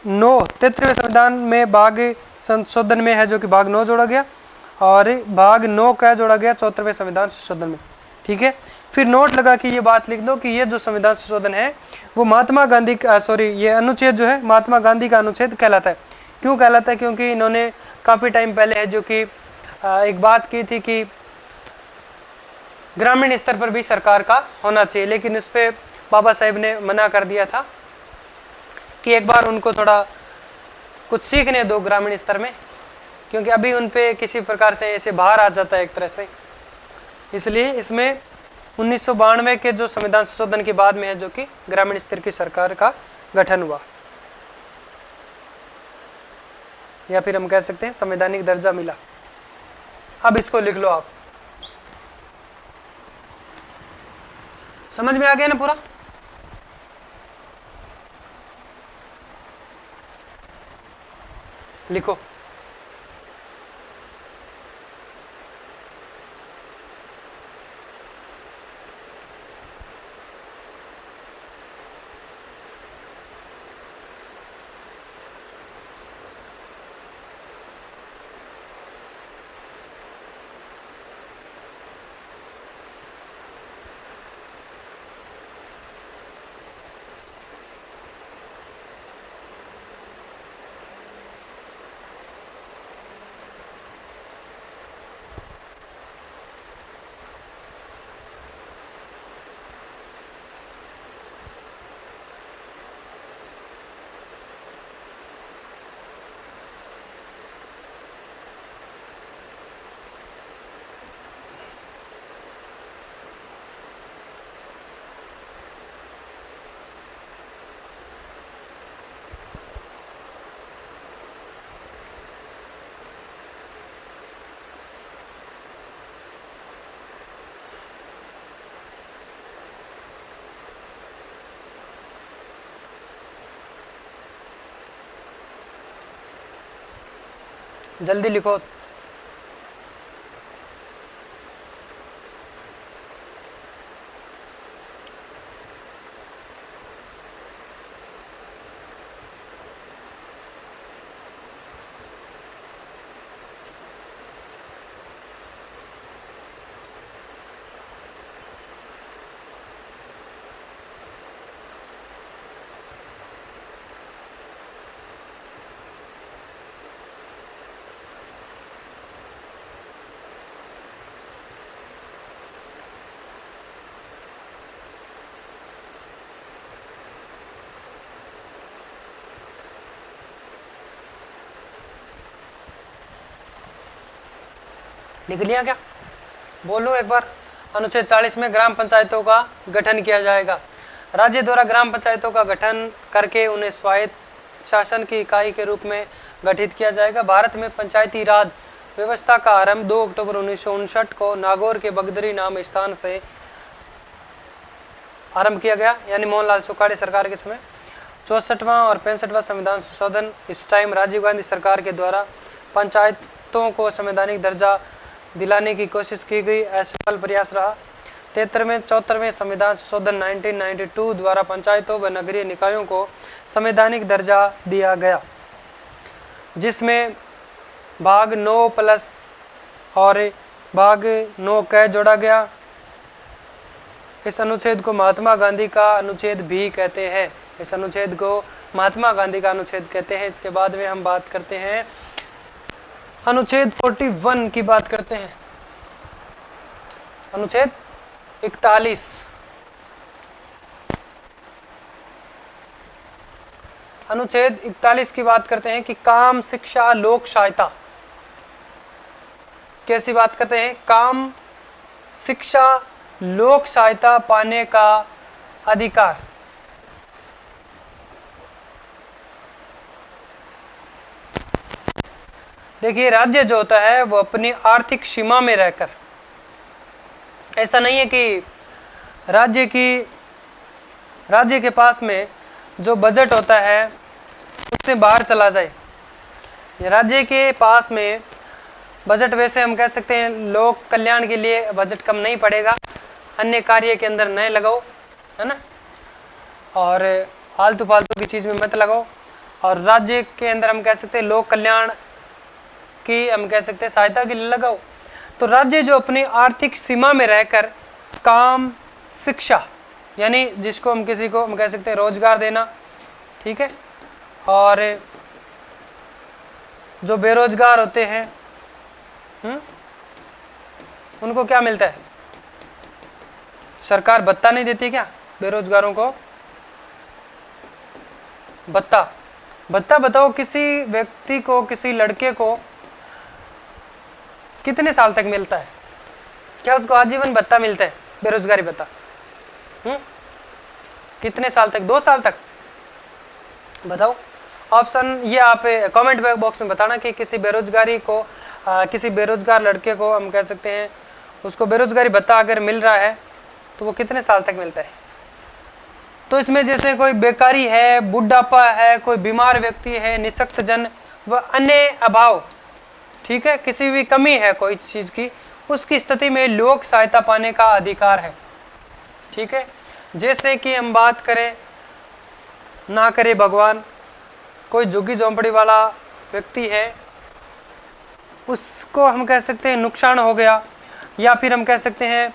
9 73वें संविधान में भाग संशोधन में है जो कि भाग 9 जोड़ा गया, और भाग 9 का जोड़ा गया 74वें संविधान संशोधन में, ठीक है। फिर नोट लगा कि ये बात लिख दो कि ये जो संविधान संशोधन है वो महात्मा गांधी का, ये अनुच्छेद जो है महात्मा गांधी का अनुच्छेद कहलाता है। क्यों कहलाता है? क्योंकि इन्होंने काफ़ी टाइम पहले है जो कि एक बात की थी कि ग्रामीण स्तर पर भी सरकार का होना चाहिए, लेकिन इस पर बाबा साहेब ने मना कर दिया था कि एक बार उनको थोड़ा कुछ सीखने दो ग्रामीण स्तर में, क्योंकि अभी उन पे किसी प्रकार से ऐसे बाहर आ जाता है एक तरह से। इसलिए इसमें 1992 के जो संविधान संशोधन के बाद में है जो कि ग्रामीण स्तर की सरकार का गठन हुआ, या फिर हम कह सकते हैं संवैधानिक दर्जा मिला। अब इसको लिख लो आप, समझ में आ गया ना पूरा? लिखो। जल्दी लिखो। लिख लिया क्या? बोलो एक बार। अनुच्छेद 40 में ग्राम पंचायतों का गठन किया जाएगा। राज्य द्वारा ग्राम पंचायतों का गठन करके उन्हें स्वायत्त शासन की इकाई के रूप में गठित किया जाएगा। भारत में पंचायती राज व्यवस्था का आरंभ 2 अक्टूबर 1959 को नागौर के बगदरी नाम स्थान से आरंभ किया गया, यानी मोहनलाल सुखाड़ी सरकार के समय। 64वां और 65वां संविधान संशोधन, इस टाइम राजीव गांधी सरकार के द्वारा पंचायतों को संवैधानिक दर्जा दिलाने की कोशिश की गई, असफल प्रयास रहा। 73वें 74वें संविधान संशोधन 1992 द्वारा पंचायतों व नगरीय निकायों को संवैधानिक दर्जा दिया गया, जिसमें भाग 9 प्लस और भाग 9 क जोड़ा गया। इस अनुच्छेद को महात्मा गांधी का अनुच्छेद भी कहते हैं। इस अनुच्छेद को महात्मा गांधी का अनुच्छेद कहते हैं। इसके बाद में हम बात करते हैं अनुच्छेद 41 की बात करते हैं। अनुच्छेद 41, अनुच्छेद 41 की बात करते हैं कि काम, शिक्षा, लोक सहायता। कैसी बात करते हैं? काम, शिक्षा, लोक सहायता पाने का अधिकार। देखिए, राज्य जो होता है वो अपनी आर्थिक सीमा में रहकर, ऐसा नहीं है कि राज्य के पास में जो बजट होता है उससे बाहर चला जाए। राज्य के पास में बजट, वैसे हम कह सकते हैं लोक कल्याण के लिए बजट कम नहीं पड़ेगा, अन्य कार्य के अंदर नहीं लगाओ, है ना, और आलतू फालतू की चीज़ में मत लगाओ। और राज्य के अंदर हम कह सकते हैं लोक कल्याण की, हम कह सकते हैं सहायता के लिए लगाओ। तो राज्य जो अपनी आर्थिक सीमा में रहकर काम, शिक्षा, यानी जिसको हम किसी को हम कह सकते हैं रोजगार देना, ठीक है, और जो बेरोजगार होते हैं उनको क्या मिलता है? सरकार भत्ता नहीं देती क्या बेरोजगारों को? भत्ता बताओ, किसी व्यक्ति को, किसी लड़के को कितने साल तक मिलता है? क्या उसको आजीवन भत्ता मिलता है, बेरोजगारी भत्ता? कितने साल तक? 2 साल तक? बताओ ऑप्शन, ये आप कमेंट बॉक्स में बताना कि किसी बेरोजगारी को, किसी बेरोजगार लड़के को हम कह सकते हैं उसको बेरोजगारी भत्ता अगर मिल रहा है तो वो कितने साल तक मिलता है। तो इसमें जैसे कोई बेकारी है, बुढ़ापा है, कोई बीमार व्यक्ति है, निःशक्त जन व अन्य अभाव, ठीक है, किसी भी कमी है कोई चीज़ की, उसकी स्थिति में लोक सहायता पाने का अधिकार है, ठीक है। जैसे कि हम बात करें, ना करे भगवान, कोई झुग्गी झोंपड़ी वाला व्यक्ति है, उसको हम कह सकते हैं नुकसान हो गया, या फिर हम कह सकते हैं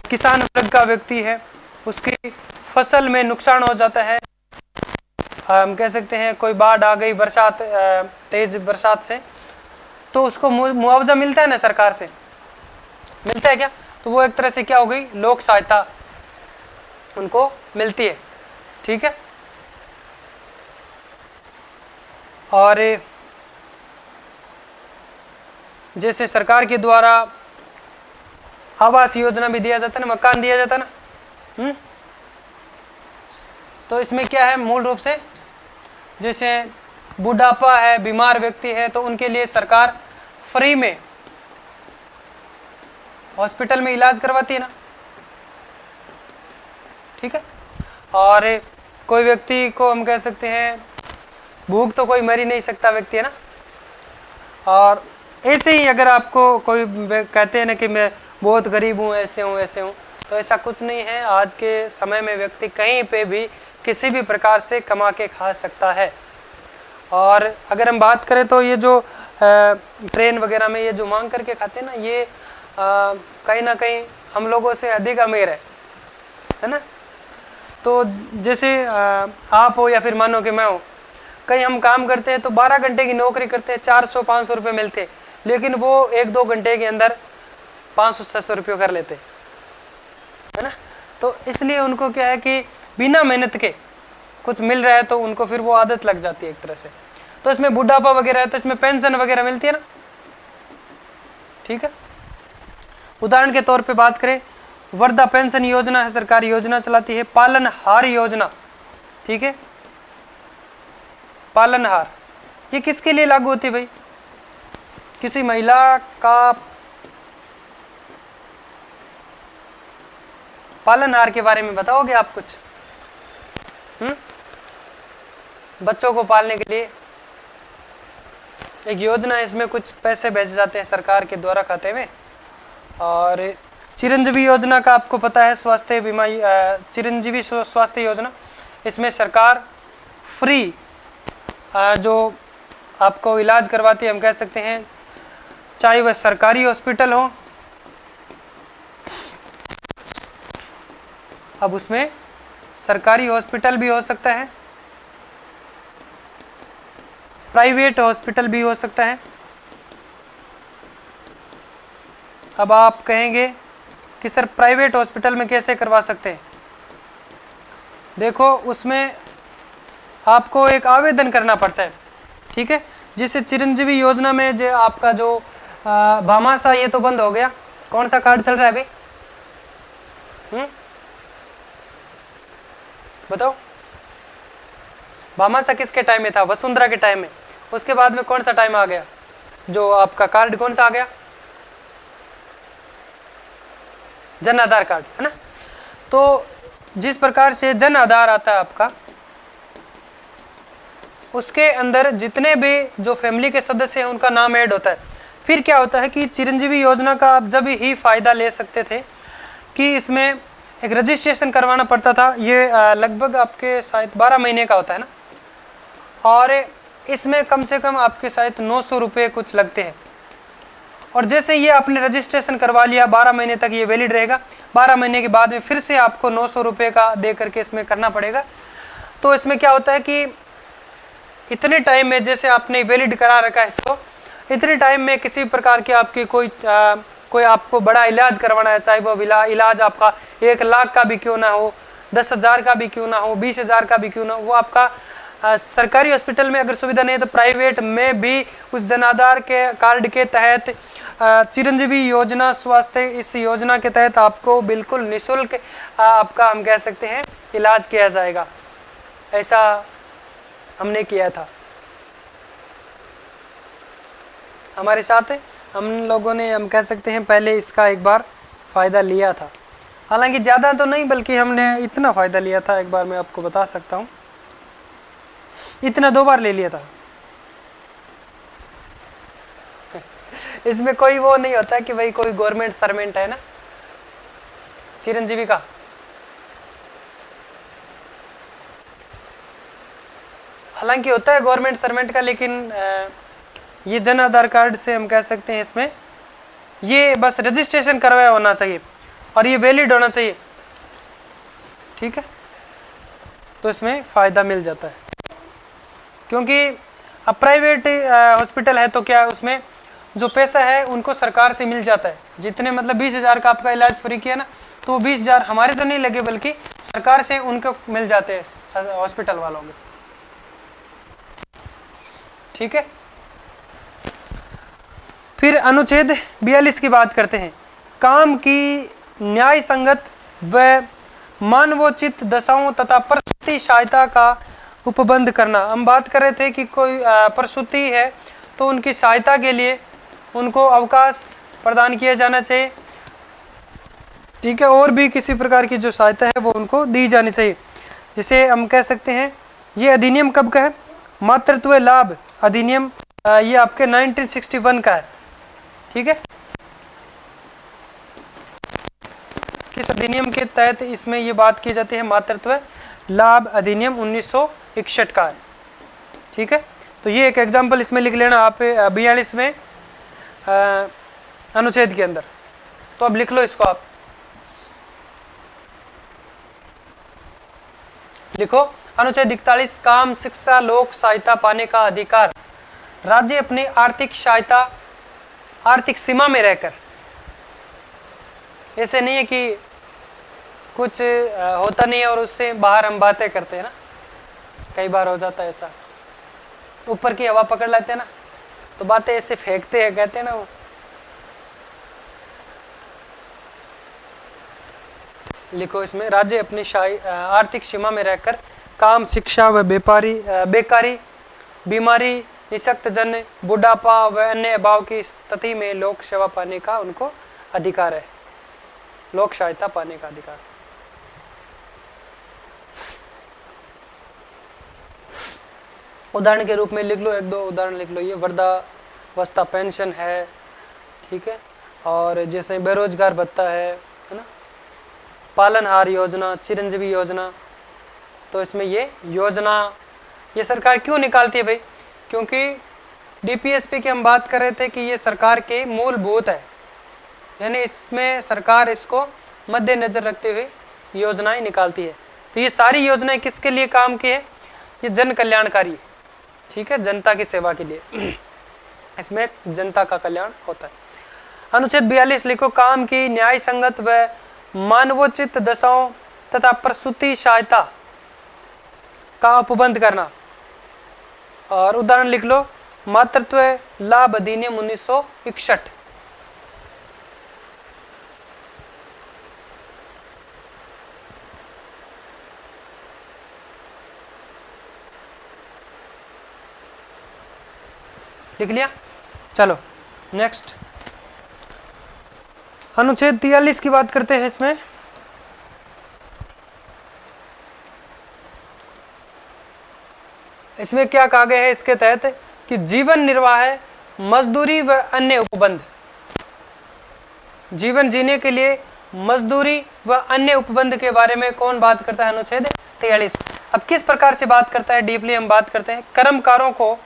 किसान वर्ग का व्यक्ति है, उसकी फसल में नुकसान हो जाता है, हम कह सकते हैं कोई बाढ़ आ गई, बरसात, तेज बरसात से, तो उसको मुआवजा मिलता है ना, सरकार से मिलता है क्या? तो वो एक तरह से क्या हो गई? लोक सहायता उनको मिलती है, ठीक है। और जैसे सरकार के द्वारा आवास योजना भी दिया जाता है ना, मकान दिया जाता है ना, तो इसमें क्या है मूल रूप से, जैसे बुढ़ापा है, बीमार व्यक्ति है, तो उनके लिए सरकार फ्री में हॉस्पिटल में इलाज करवाती है ना, ठीक है। और कोई व्यक्ति को हम कह सकते हैं भूख तो कोई मर ही नहीं सकता व्यक्ति, है ना। और ऐसे ही अगर आपको कोई कहते हैं ना कि मैं बहुत गरीब हूँ, ऐसे हूँ वैसे हूँ, तो ऐसा कुछ नहीं है। आज के समय में व्यक्ति कहीं पे भी किसी भी प्रकार से कमा के खा सकता है। और अगर हम बात करें तो ये जो ट्रेन वगैरह में ये जो मांग करके खाते हैं ना, ये कहीं ना कहीं हम लोगों से अधिक अमीर है ना। तो जैसे आप हो या फिर मानो कि मैं हो, कहीं हम काम करते हैं तो 12 घंटे की नौकरी करते हैं, 400-500 रुपये मिलते हैं, लेकिन वो 1-2 घंटे के अंदर 500-600 रुपये कर लेते, है ना। तो इसलिए उनको क्या है कि बिना मेहनत के कुछ मिल रहा है तो उनको फिर वो आदत लग जाती है एक तरह से। तो इसमें बुढ़ापा वगैरह है तो इसमें पेंशन वगैरह मिलती है ना, ठीक है। उदाहरण के तौर पे बात करें, वृद्धा पेंशन योजना है, सरकारी योजना चलाती है। पालनहार योजना, ठीक है, पालनहार ये किसके लिए लागू होती है भाई? किसी महिला का पालनहार के बारे में बताओगे आप कुछ? बच्चों को पालने के लिए एक योजना है, इसमें कुछ पैसे भेजे जाते हैं सरकार के द्वारा खाते में। और चिरंजीवी योजना का आपको पता है, स्वास्थ्य बीमा, चिरंजीवी स्वास्थ्य योजना, इसमें सरकार फ्री जो आपको इलाज करवाती है, हम कह सकते हैं, चाहे वह सरकारी हॉस्पिटल हो। अब उसमें सरकारी हॉस्पिटल भी हो सकता है, प्राइवेट हॉस्पिटल भी हो सकता है। अब आप कहेंगे कि सर प्राइवेट हॉस्पिटल में कैसे करवा सकते हैं? देखो, उसमें आपको एक आवेदन करना पड़ता है, ठीक है। जिसे चिरंजीवी योजना में जो आपका जो भामाशाह, ये तो बंद हो गया, कौन सा कार्ड चल रहा है अभी? बताओ, भामाशाह किसके टाइम में था? वसुंधरा के टाइम में। उसके बाद में कौन सा टाइम आ गया जो आपका कार्ड कौन सा आ गया? जन आधार कार्ड, है ना। तो जिस प्रकार से जन आधार आता है आपका, उसके अंदर जितने भी जो फैमिली के सदस्य हैं उनका नाम ऐड होता है। फिर क्या होता है कि चिरंजीवी योजना का आप जब ही फायदा ले सकते थे कि इसमें एक रजिस्ट्रेशन करवाना पड़ता था। ये लगभग आपके शायद 12 महीने का होता है ना, और इसमें कम से कम आपके शायद 900 रुपये कुछ लगते हैं। और जैसे ये आपने रजिस्ट्रेशन करवा लिया, 12 महीने तक ये वैलिड रहेगा। 12 महीने के बाद में फिर से आपको 900 रुपये का दे करके इसमें करना पड़ेगा। तो इसमें क्या होता है कि इतने टाइम में, जैसे आपने वैलिड करा रखा है इसको, इतने टाइम में किसी प्रकार की आपकी कोई आपको बड़ा इलाज करवाना है, चाहे वो इलाज आपका 1 लाख का भी क्यों ना हो, 10,000 का भी क्यों ना हो, 20,000 का भी क्यों ना हो, वो आपका सरकारी हॉस्पिटल में अगर सुविधा नहीं है तो प्राइवेट में भी उस जन आधार के कार्ड के तहत, चिरंजीवी योजना स्वास्थ्य, इस योजना के तहत आपको बिल्कुल निःशुल्क आपका, हम कह सकते हैं, इलाज किया जाएगा। ऐसा हमने किया था, हमारे साथ हम लोगों ने, हम कह सकते हैं, पहले इसका एक बार फ़ायदा लिया था। हालांकि ज़्यादा तो नहीं, बल्कि हमने इतना फ़ायदा लिया था, एक बार मैं आपको बता सकता हूँ, इतना 2 बार ले लिया था। इसमें कोई वो नहीं होता कि भाई कोई गवर्नमेंट सर्वेंट है ना चिरंजीवी का। हालांकि होता है गवर्नमेंट सर्वेंट का, लेकिन ये जन आधार कार्ड से हम कह सकते हैं, इसमें ये बस रजिस्ट्रेशन करवाया होना चाहिए और ये वैलिड होना चाहिए, ठीक है। तो इसमें फ़ायदा मिल जाता है, क्योंकि अब प्राइवेट हॉस्पिटल है तो क्या उसमें जो पैसा है उनको सरकार से मिल जाता है। जितने मतलब 20,000 का आपका इलाज फ्री किया ना, तो 20,000 हमारे तो नहीं लगे, बल्कि सरकार से उनको मिल जाते हैं हॉस्पिटल वालों के, ठीक है। फिर अनुच्छेद 42 की बात करते हैं। काम की न्याय संगत व मानवोचित दशाओं तथा प्रसूति सहायता का उपबंध करना। हम बात कर रहे थे कि कोई प्रसूति है तो उनकी सहायता के लिए उनको अवकाश प्रदान किया जाना चाहिए, ठीक है। और भी किसी प्रकार की जो सहायता है वो उनको दी जानी चाहिए। जैसे हम कह सकते हैं, ये अधिनियम कब का है? मातृत्व लाभ अधिनियम, ये आपके 1961 का है, ठीक है। किस अधिनियम के तहत इसमें ये बात की जाती है? मातृत्व लाभ अधिनियम 1961 का है, ठीक है। तो ये एक एग्जाम्पल इसमें लिख लेना आप 42वें अनुच्छेद के अंदर। तो अब लिख लो इसको, आप लिखो, अनुच्छेद 41 काम शिक्षा लोक सहायता पाने का अधिकार। राज्य अपनी आर्थिक सहायता आर्थिक सीमा में रहकर, ऐसे नहीं है कि कुछ होता नहीं है और उससे बाहर हम बातें करते हैं ना, कई बार हो जाता है ऐसा, ऊपर की हवा पकड़ लेते हैं ना, तो बातें ऐसे फेंकते हैं, कहते हैं ना वो, लिखो इसमें, राज्य अपनी आर्थिक सीमा में रहकर काम, शिक्षा व बेकारी, बीमारी, निःशक्त जन, बुढ़ापा व अन्य अभाव की स्थिति में लोक सेवा पाने का उनको अधिकार है, लोक सहायता पाने का अधिकार। उदाहरण के रूप में लिख लो, एक दो उदाहरण लिख लो। ये वृद्धावस्था पेंशन है, ठीक है, और जैसे बेरोजगार भत्ता है ना, पालनहार योजना, चिरंजीवी योजना। तो इसमें ये योजना ये सरकार क्यों निकालती है भाई? क्योंकि डीपीएसपी की हम बात कर रहे थे कि ये सरकार के मूलभूत है, यानी इसमें सरकार इसको मद्देनजर रखते हुए योजनाएं निकालती है। तो ये सारी योजनाएं किसके लिए काम की है? ये जन कल्याणकारी है, ठीक है, जनता की सेवा के लिए। इसमें जनता का कल्याण होता है। अनुच्छेद 42 लिखो, काम की न्याय संगत व मानवोचित दशाओं तथा प्रसूति सहायता का उपबंध करना। और उदाहरण लिख लो, मातृत्व लाभ अधिनियम 1961। लिख लिया? चलो नेक्स्ट, अनुच्छेद 43 की बात करते हैं। इसमें क्या कहा गया है इसके तहत कि जीवन निर्वाह, मजदूरी व अन्य उपबंध, जीवन जीने के लिए मजदूरी व अन्य उपबंध के बारे में कौन बात करता है? अनुच्छेद 43। अब किस प्रकार से बात करता है, डीपली हम बात करते हैं। कर्मकारों को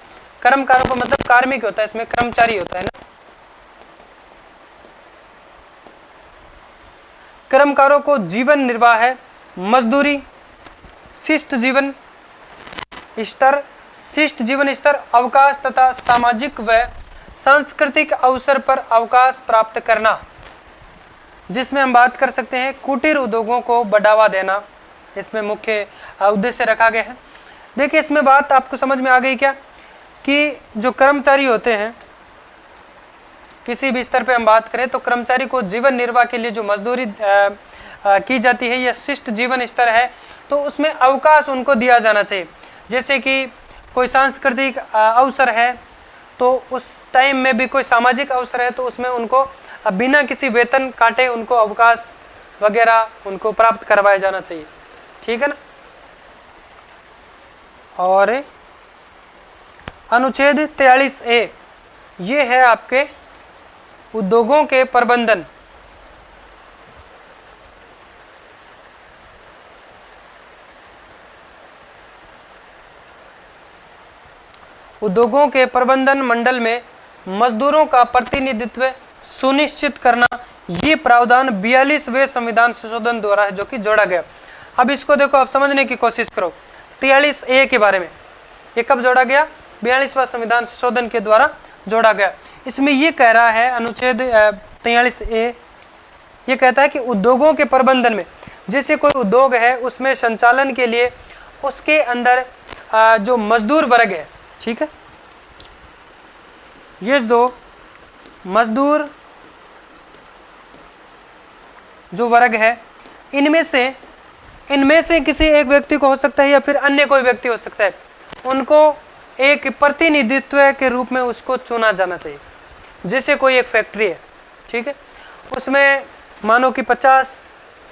मतलब कार्मिक होता है, इसमें कर्मचारी होता है ना, कर्मकारों को जीवन निर्वाह, मजदूरी, शिष्ट जीवन स्तर, अवकाश तथा सामाजिक व सांस्कृतिक अवसर पर अवकाश प्राप्त करना, जिसमें हम बात कर सकते हैं कुटीर उद्योगों को बढ़ावा देना, इसमें मुख्य उद्देश्य रखा गया है। देखिए इसमें बात आपको समझ में आ गई क्या कि जो कर्मचारी होते हैं, किसी भी स्तर पे हम बात करें तो कर्मचारी को जीवन निर्वाह के लिए जो मजदूरी की जाती है या शिष्ट जीवन स्तर है, तो उसमें अवकाश उनको दिया जाना चाहिए। जैसे कि कोई सांस्कृतिक अवसर है तो उस टाइम में भी, कोई सामाजिक अवसर है तो उसमें उनको बिना किसी वेतन काटे उनको अवकाश वगैरह उनको प्राप्त करवाया जाना चाहिए, ठीक है ना। और अनुच्छेद 43A ये है आपके उद्योगों के प्रबंधन। उद्योगों के प्रबंधन मंडल में मजदूरों का प्रतिनिधित्व सुनिश्चित करना, ये प्रावधान 42वें संविधान संशोधन द्वारा है जो कि जोड़ा गया। अब इसको देखो, आप समझने की कोशिश करो 43A के बारे में। ये कब जोड़ा गया? 42वां संविधान संशोधन के द्वारा जोड़ा गया। इसमें ये कह रहा है अनुच्छेद 43A, ये कहता है कि उद्योगों के प्रबंधन में, जैसे कोई उद्योग है उसमें संचालन के लिए उसके अंदर जो मजदूर वर्ग है, ठीक है, ये दो मजदूर जो वर्ग है, इनमें से किसी एक व्यक्ति को हो सकता है या फिर अन्य कोई व्यक्ति हो सकता है, उनको एक प्रतिनिधित्व के रूप में उसको चुना जाना चाहिए। जैसे कोई एक फैक्ट्री है, ठीक है, उसमें मानो कि 50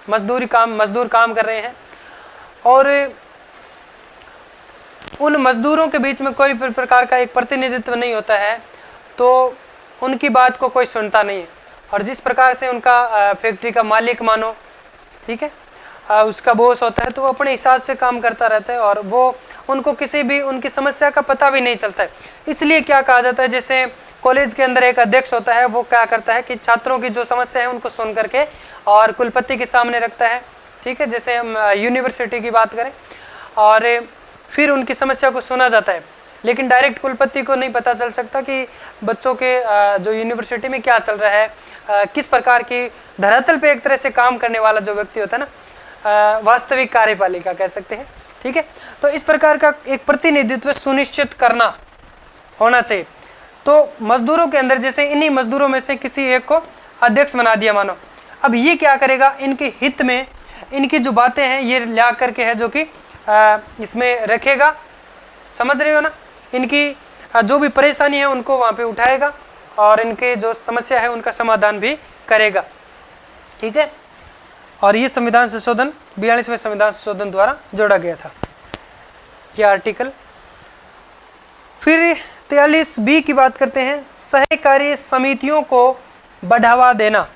मजदूर काम कर रहे हैं और उन मजदूरों के बीच में कोई प्रकार का एक प्रतिनिधित्व नहीं होता है, तो उनकी बात को कोई सुनता नहीं है। और जिस प्रकार से उनका फैक्ट्री का मालिक मानो, ठीक है, उसका बॉस होता है, तो वो अपने हिसाब से काम करता रहता है और वो उनको किसी भी उनकी समस्या का पता भी नहीं चलता है। इसलिए क्या कहा जाता है, जैसे कॉलेज के अंदर एक अध्यक्ष होता है, वो क्या करता है कि छात्रों की जो समस्या है उनको सुन करके और कुलपति के सामने रखता है, ठीक है, जैसे हम यूनिवर्सिटी की बात करें, और फिर उनकी समस्या को सुना जाता है। लेकिन डायरेक्ट कुलपति को नहीं पता चल सकता कि बच्चों के जो यूनिवर्सिटी में क्या चल रहा है, किस प्रकार की धरातल पे एक तरह से काम करने वाला जो व्यक्ति होता है ना, वास्तविक कार्यपालिका कह सकते हैं, ठीक है। तो इस प्रकार का एक प्रतिनिधित्व सुनिश्चित करना होना चाहिए। तो मजदूरों के अंदर जैसे इन्हीं मजदूरों में से किसी एक को अध्यक्ष बना दिया मानो, अब ये क्या करेगा, इनके हित में इनकी जो बातें हैं ये ला करके है जो कि इसमें रखेगा, समझ रहे हो ना। इनकी जो भी परेशानी है उनको वहाँ पे उठाएगा और इनके जो समस्या है उनका समाधान भी करेगा, ठीक है। और ये संविधान संशोधन 42वें संविधान संशोधन द्वारा जोड़ा गया था ये आर्टिकल। फिर 43B की बात करते हैं, सहकारी समितियों को बढ़ावा देना।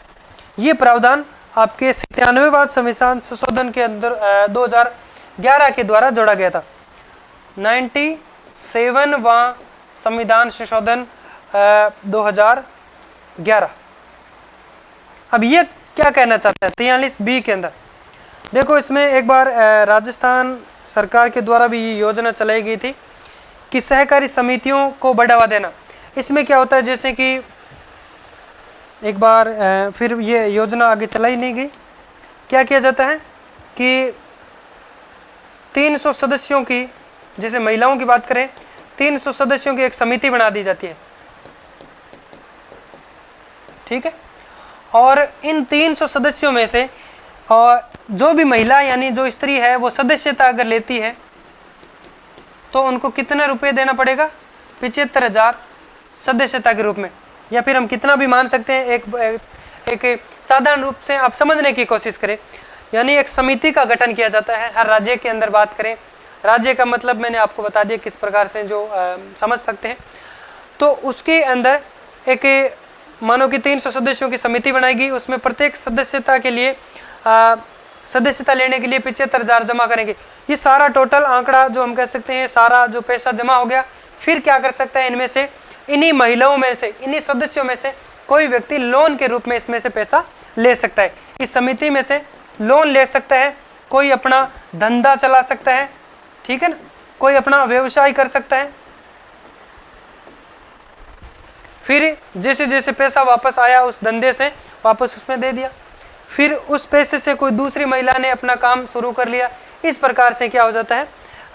ये प्रावधान आपके 97वां संविधान संशोधन के अंदर 2011 के द्वारा जोड़ा गया था। 97वां संविधान संशोधन 2011। अब ये क्या कहना चाहता है 43B के अंदर, देखो इसमें एक बार राजस्थान सरकार के द्वारा भी ये योजना चलाई गई थी कि सहकारी समितियों को बढ़ावा देना। इसमें क्या होता है, जैसे कि एक बार फिर ये योजना आगे चलाई नहीं गई, क्या किया जाता है कि 300 सदस्यों की, जैसे महिलाओं की बात करें 300 सदस्यों की एक समिति बना दी जाती है, ठीक है। और इन 300 सदस्यों में से और जो भी महिला यानी जो स्त्री है वो सदस्यता अगर लेती है तो उनको कितने रुपए देना पड़ेगा, 75,000 सदस्यता के रूप में, या फिर हम कितना भी मान सकते हैं। एक साधारण रूप से आप समझने की कोशिश करें, यानी एक समिति का गठन किया जाता है हर राज्य के अंदर। बात करें राज्य का मतलब मैंने आपको बता दिया किस प्रकार से जो समझ सकते हैं। तो उसके अंदर एक मानो कि 300 सदस्यों की समिति बनाएगी, उसमें प्रत्येक सदस्यता के लिए सदस्यता लेने के लिए 75,000 जमा करेंगे। ये सारा टोटल आंकड़ा जो हम कह सकते हैं, सारा जो पैसा जमा हो गया, फिर क्या कर सकता है, इनमें से इन्हीं महिलाओं में से, इन्हीं सदस्यों में से कोई व्यक्ति लोन के रूप में इसमें से पैसा ले सकता है। इस समिति में से लोन ले सकता है, कोई अपना धंधा चला सकता है, ठीक है ना, कोई अपना व्यवसाय कर सकता है। फिर जैसे जैसे पैसा वापस आया उस धंधे से वापस उसमें दे दिया, फिर उस पैसे से कोई दूसरी महिला ने अपना काम शुरू कर लिया। इस प्रकार से क्या हो जाता है,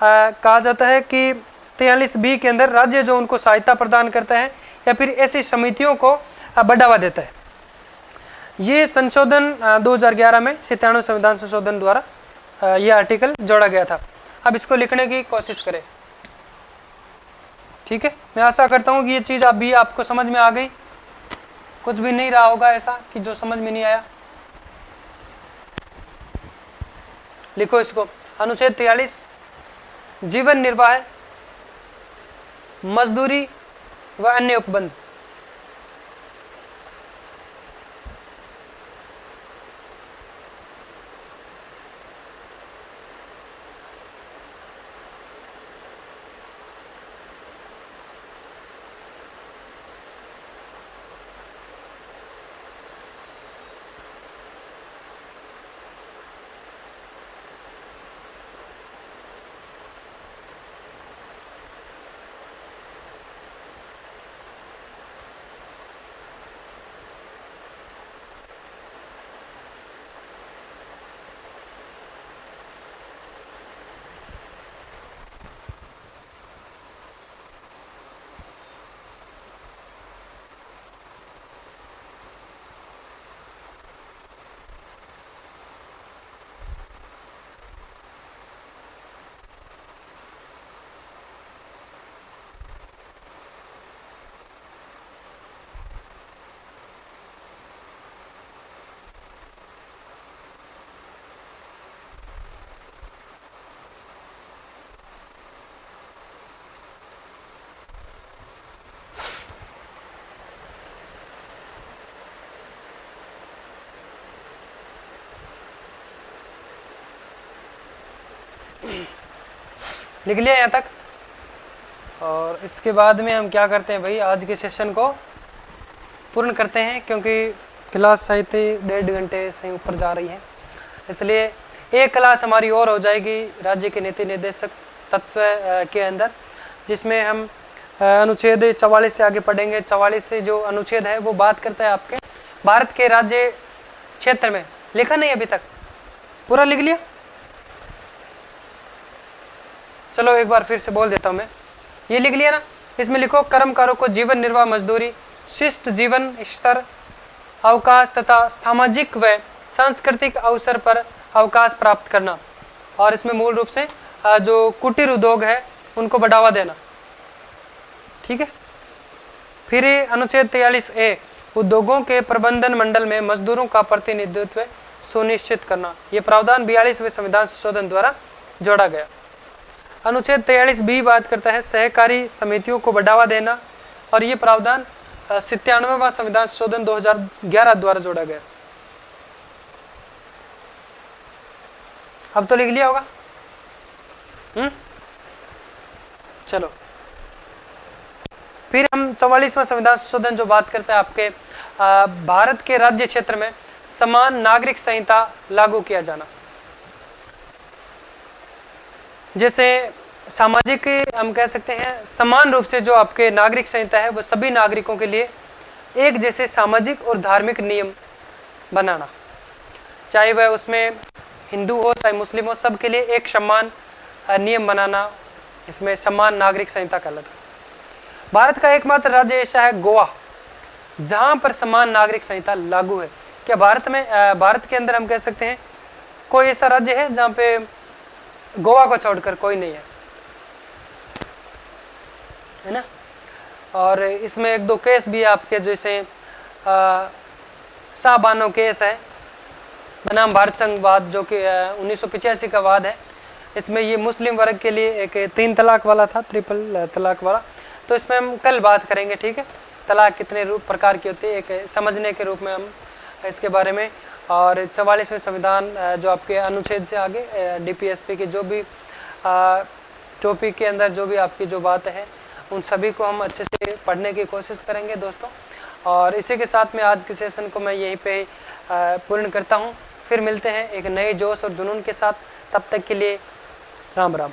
कहा जाता है कि 43B के अंदर राज्य जो उनको सहायता प्रदान करता है या फिर ऐसी समितियों को बढ़ावा देता है। ये संशोधन 2011 में 97वें संविधान संशोधन द्वारा ये आर्टिकल जोड़ा गया था। अब इसको लिखने की कोशिश करें, ठीक है। मैं आशा करता हूँ कि ये चीज़ आपको समझ में आ गई, कुछ भी नहीं रहा होगा ऐसा कि जो समझ में नहीं आया। लिखो इसको, अनुच्छेद 43 जीवन निर्वाह, मजदूरी व अन्य उपबंध। लिख लिया यहाँ तक। और इसके बाद में हम क्या करते हैं भाई, आज के सेशन को पूर्ण करते हैं, क्योंकि क्लास शायद 1.5 घंटे से ऊपर जा रही है, इसलिए एक क्लास हमारी और हो जाएगी राज्य के नीति निर्देशक तत्व के अंदर, जिसमें हम अनुच्छेद 44 से आगे पढ़ेंगे। 44 से जो अनुच्छेद है वो बात करता है आपके भारत के राज्य क्षेत्र में। लिखा नहीं अभी तक, पूरा लिख लिया? चलो एक बार फिर से बोल देता हूँ मैं, ये लिख लिया ना। इसमें लिखो, कर्मकारों को जीवन निर्वाह, मजदूरी, शिष्ट जीवन स्तर, अवकाश तथा सामाजिक व सांस्कृतिक अवसर पर अवकाश प्राप्त करना, और इसमें मूल रूप से जो कुटीर उद्योग है उनको बढ़ावा देना। ठीक है। फिर अनुच्छेद 43A उद्योगों के प्रबंधन मंडल में मजदूरों का प्रतिनिधित्व सुनिश्चित करना, ये प्रावधान 42वें संविधान संशोधन द्वारा जोड़ा गया। अनुच्छेद 43B बात करता है सहकारी समितियों को बढ़ावा देना, और ये प्रावधान 97वां संविधान संशोधन 2011 द्वारा जोड़ा गया। अब तो लिख लिया होगा। चलो फिर हम 44वां संविधान संशोधन जो बात करते हैं आपके भारत के राज्य क्षेत्र में समान नागरिक संहिता लागू किया जाना। जैसे सामाजिक हम कह सकते हैं समान रूप से जो आपके नागरिक संहिता है वो सभी नागरिकों के लिए एक जैसे सामाजिक और धार्मिक नियम बनाना, चाहे वह उसमें हिंदू हो चाहे मुस्लिम हो, सबके लिए एक समान नियम बनाना, इसमें समान नागरिक संहिता कहलाता है। भारत का एकमात्र राज्य ऐसा है गोवा जहां पर समान नागरिक संहिता लागू है। क्या भारत के अंदर हम कह सकते हैं कोई ऐसा राज्य है जहां पे गोवा को छोड़कर कोई नहीं है ना। और इसमें एक दो केस भी आपके, जैसे शाहबानो केस है बनाम भारत संघवाद जो कि 1985 का वाद है। इसमें ये मुस्लिम वर्ग के लिए एक 3 तलाक वाला था, ट्रिपल तलाक वाला, तो इसमें हम कल बात करेंगे। ठीक है, तलाक कितने रूप प्रकार की होती है एक समझने के रूप में हम इसके बारे में। और 44वें संविधान जो आपके अनुच्छेद से आगे DPSP के जो भी टॉपिक के अंदर जो भी आपकी जो बात है उन सभी को हम अच्छे से पढ़ने की कोशिश करेंगे दोस्तों। और इसी के साथ में आज के सेशन को मैं यहीं पे पूर्ण करता हूँ। फिर मिलते हैं एक नए जोश और जुनून के साथ, तब तक के लिए राम राम।